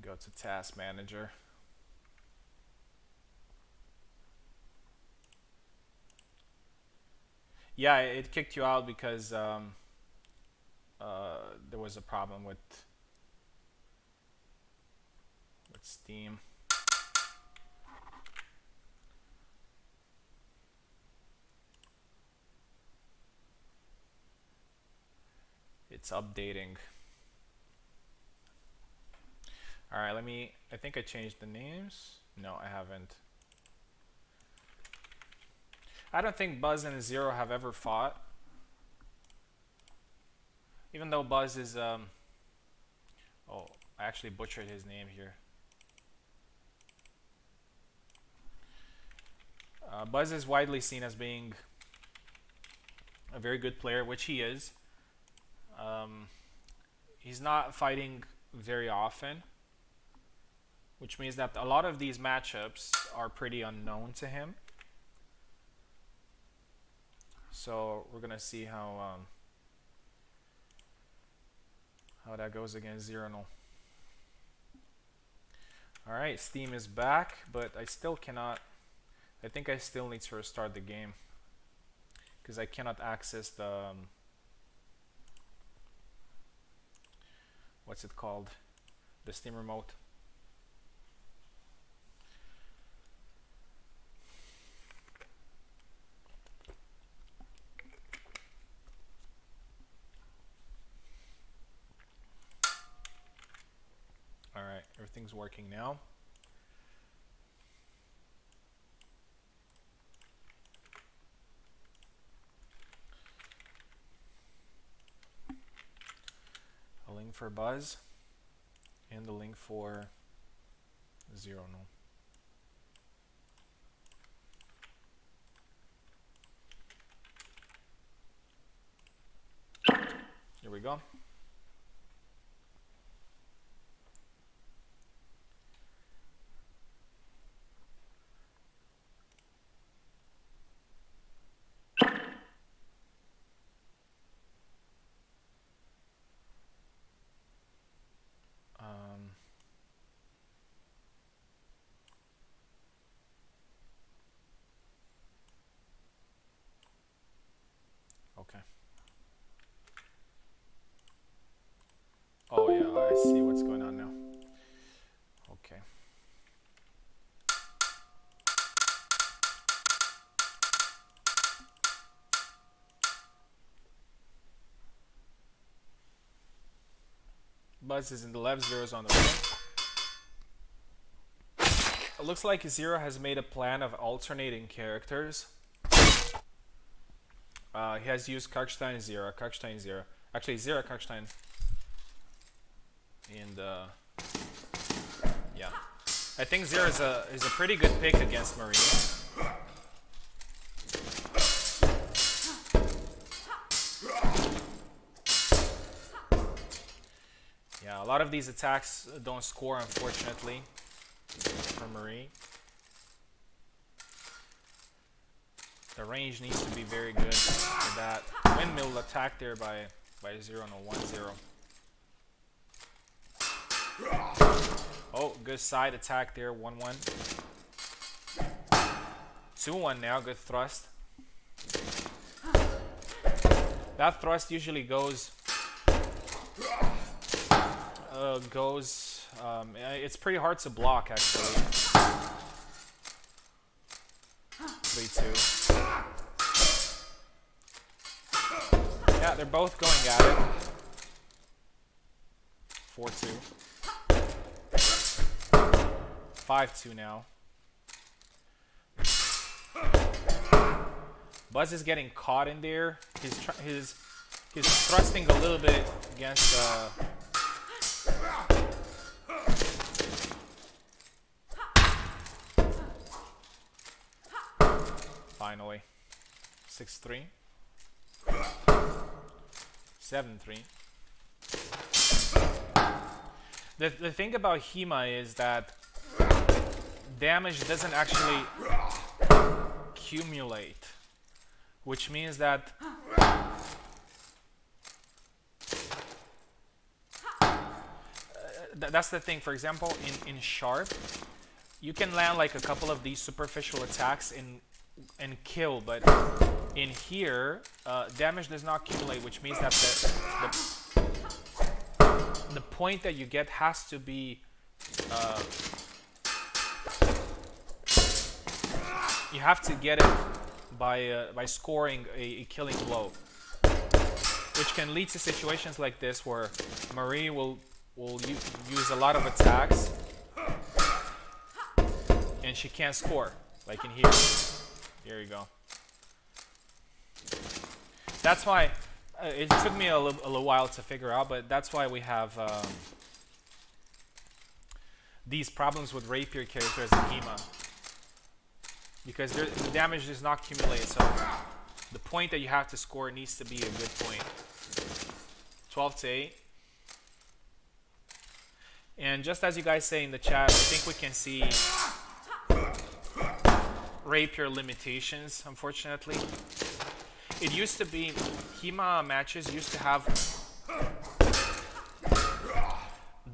go to Task Manager. Yeah, it kicked you out because there was a problem with Steam. It's updating. All right, I think I changed the names. No, I haven't. I don't think Buzz and Zero have ever fought. Even though Buzz is, oh, I actually butchered his name here. Buzz is widely seen as being a very good player, which he is. He's not fighting very often, which means that a lot of these matchups are pretty unknown to him. So we're gonna see how that goes against Zero Null. Alright, Steam is back, but I still cannot. I think I still need to restart the game because I cannot access the what's it called? The Steam remote. Alright, everything's working now. A link for Buzz and the link for Zero Null. Here we go. Okay. Oh yeah, I see what's going on now. Okay. Buzz is in the left, Zero's on the right. It looks like Zero has made a plan of alternating characters. He has used Karkstein, Zero, Karkstein, Zero. Actually, Zero, Karkstein. And yeah, I think Zero is a pretty good pick against Marine. Yeah, a lot of these attacks don't score, unfortunately, for Marie. The range needs to be very good for that. Windmill attack there by 0-1-0. Oh, good side attack there, 1-1. 2-1 now, good thrust. That thrust usually goes it's pretty hard to block actually. 3-2. Yeah, they're both going at it. 4-2. 5-2 now. Buzz is getting caught in there. He's thrusting a little bit against finally. 6-3. 7-3. The thing about HEMA is that damage doesn't actually accumulate, which means that that's the thing. For example, in sharp, you can land like a couple of these superficial attacks and kill, but in here, damage does not accumulate, which means that the point that you get has to be you have to get it by scoring a killing blow, which can lead to situations like this where Marie will use a lot of attacks and she can't score, like in here. Here you go. That's why it took me a little while to figure out, but that's why we have these problems with rapier characters in HEMA, because the damage does not accumulate, so the point that you have to score needs to be a good point. 12 to 8. And just as you guys say in the chat, I think we can see rapier limitations, unfortunately. It used to be, HEMA matches used to have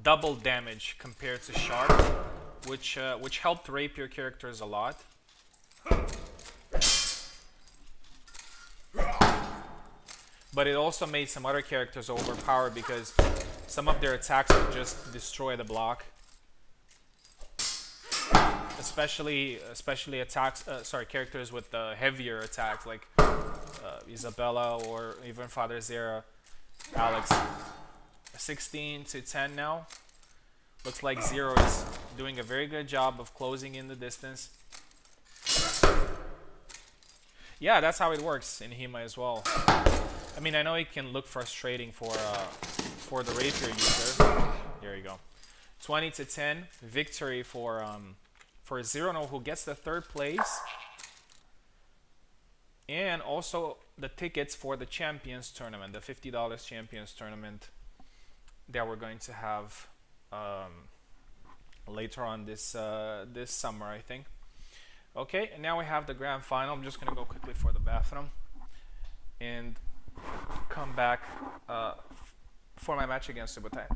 double damage compared to sharp, which helped rapier characters a lot. But it also made some other characters overpowered because some of their attacks would just destroy the block. Especially attacks, characters with heavier attacks like Isabella or even Father Zera, Alex. 16 to 10 now. Looks like Zero is doing a very good job of closing in the distance. Yeah, that's how it works in HEMA as well. I mean, I know it can look frustrating for the rapier user. There you go. 20 to 10 victory for Zero No, who gets the third place, and also the tickets for the Champions Tournament, the $50 Champions Tournament that we're going to have later on this summer, I think. Okay, and now we have the grand final. I'm just gonna go quickly for the bathroom and come back for my match against Subotai.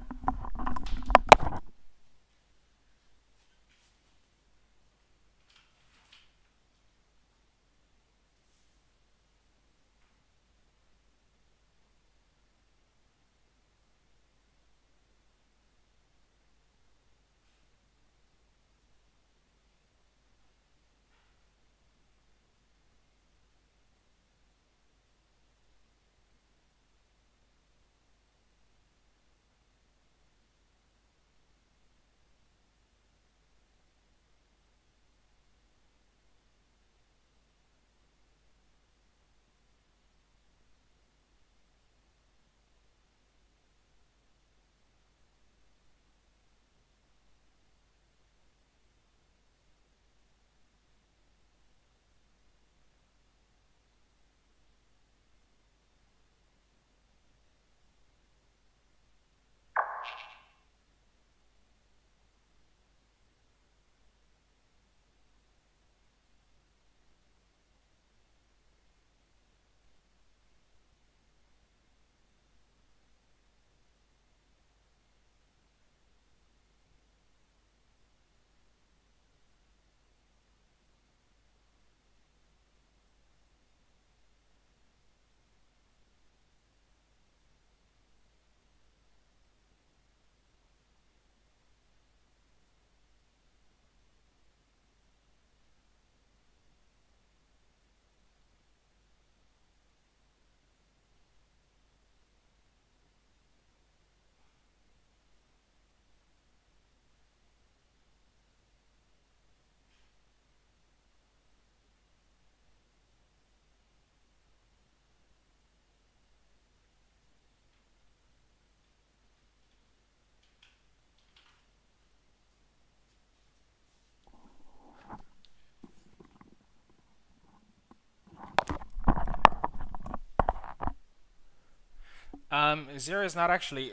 Zero is not actually.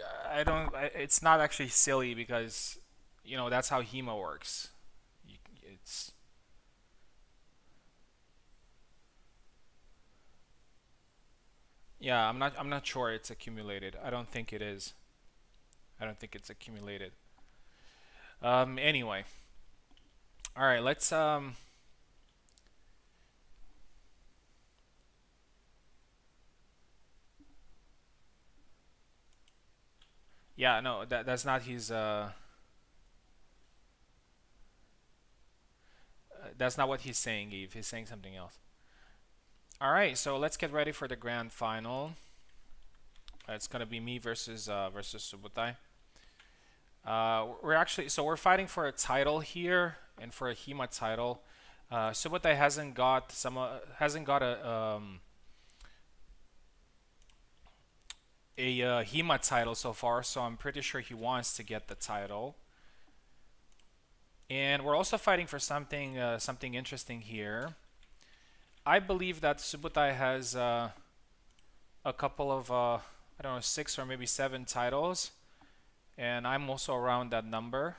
It's not actually silly because, that's how HEMA works. It's. Yeah, I'm not sure it's accumulated. I don't think it is. I don't think it's accumulated. Anyway, all right, let's yeah, no, that's not his that's not what he's saying, Eve. He's saying something else. All right, so let's get ready for the grand final. It's gonna be me versus Subutai. We're actually we're fighting for a title here and for a HEMA title. Subutai hasn't got a HEMA title so far, so I'm pretty sure he wants to get the title. And we're also fighting for something interesting here. I believe that Subutai has a couple of I don't know, 6 or maybe 7 titles, and I'm also around that number.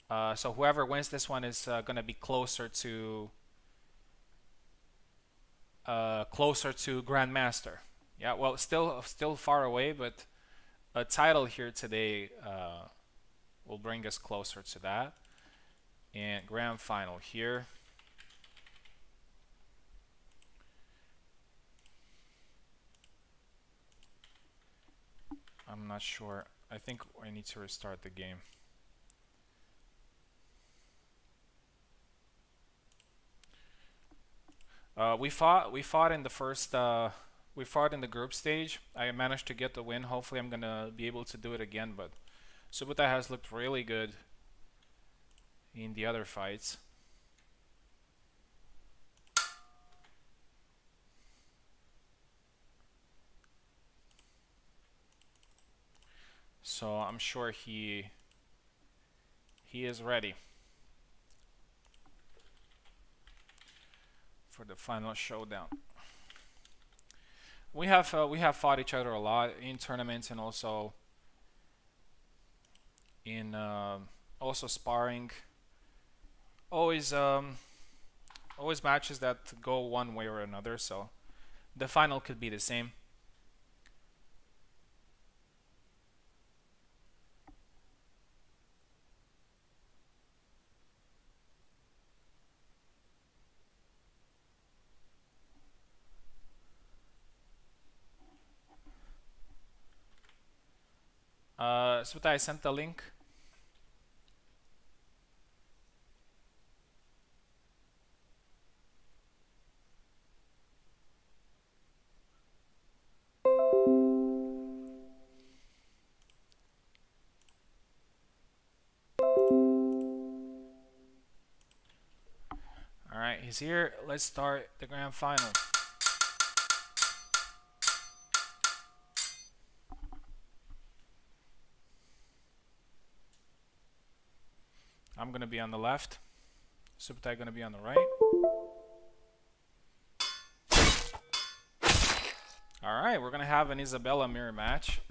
So whoever wins this one is gonna be closer to Grandmaster. Yeah, well, still far away, but a title here today will bring us closer to that. And grand final here. I'm not sure. I think I need to restart the game. We fought in the first we fought in the group stage. I managed to get the win. Hopefully I'm gonna be able to do it again, but Subutai has looked really good in the other fights. So I'm sure he is ready for the final showdown. We have fought each other a lot in tournaments and also in also sparring. Always always matches that go one way or another, so the final could be the same. Subutai, I sent the link. Alright, he's here. Let's start the grand final. I'm gonna be on the left. Subutai gonna be on the right. Alright, we're gonna have an Isabella mirror match.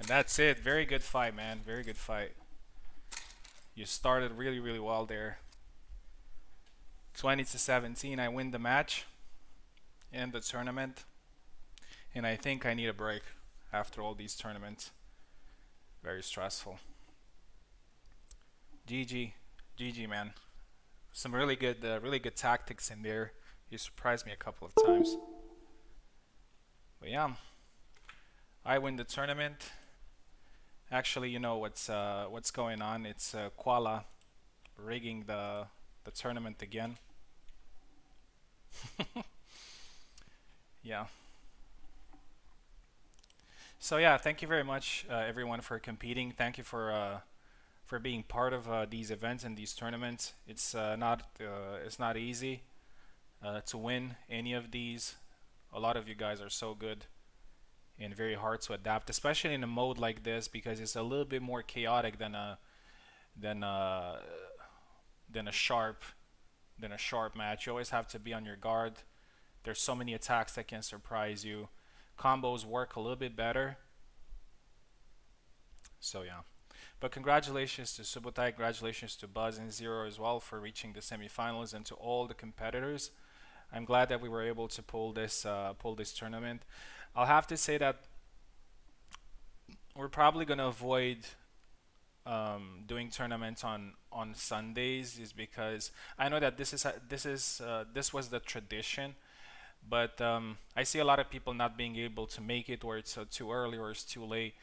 That's it. Very good fight, man. Very good fight. You started really, really well there. 20 to 17. I win the match and the tournament. And I think I need a break after all these tournaments. Very stressful. GG. GG, man. Some really good tactics in there. You surprised me a couple of times. But yeah, I win the tournament. Actually, you know what's going on. It's Kuala rigging the tournament again. Yeah. So yeah, thank you very much, everyone, for competing. Thank you for being part of these events and these tournaments. It's not easy to win any of these. A lot of you guys are so good and very hard to adapt, especially in a mode like this because it's a little bit more chaotic than a than a sharp than a sharp match. You always have to be on your guard. There's so many attacks that can surprise you. Combos work a little bit better. So yeah. But congratulations to Subotai, congratulations to Buzz and Zero as well for reaching the semifinals, and to all the competitors. I'm glad that we were able to pull this tournament. I'll have to say that we're probably gonna avoid doing tournaments on Sundays, is because I know that this was the tradition, but I see a lot of people not being able to make it, or it's too early or it's too late.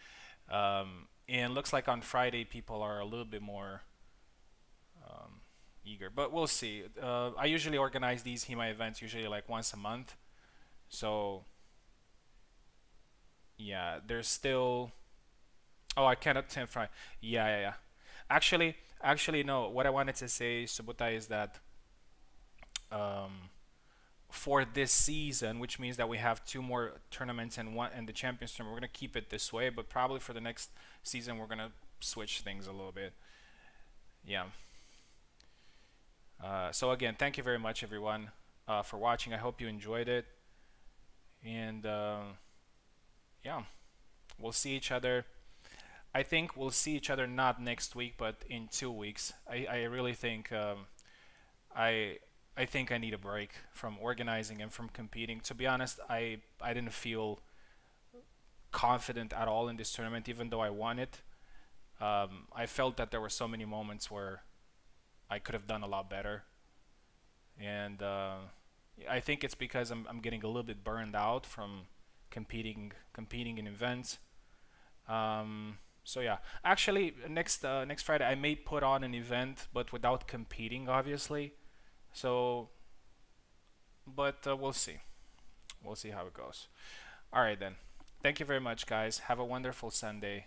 And it looks like on Friday people are a little bit more eager, but we'll see. I usually organize these HEMA events usually like once a month, so yeah, there's still. Oh, I cannot attend Friday. Yeah, yeah, yeah. Actually, no. What I wanted to say, Subutai, is that um, for this season, which means that we have two more tournaments and one and the Champions Tournament, we're gonna keep it this way. But probably for the next season, we're gonna switch things a little bit. Yeah. So again, thank you very much, everyone, for watching. I hope you enjoyed it, and yeah, we'll see each other. I think we'll see each other not next week, but in 2 weeks. I really think I I think I need a break from organizing and from competing. To be honest, I didn't feel confident at all in this tournament, even though I won it. I felt that there were so many moments where I could have done a lot better, and I think it's because I'm getting a little bit burned out from competing in events. So yeah, actually next Friday I may put on an event, but without competing, obviously. So, but we'll see. We'll see how it goes. All right then. Thank you very much, guys. Have a wonderful Sunday.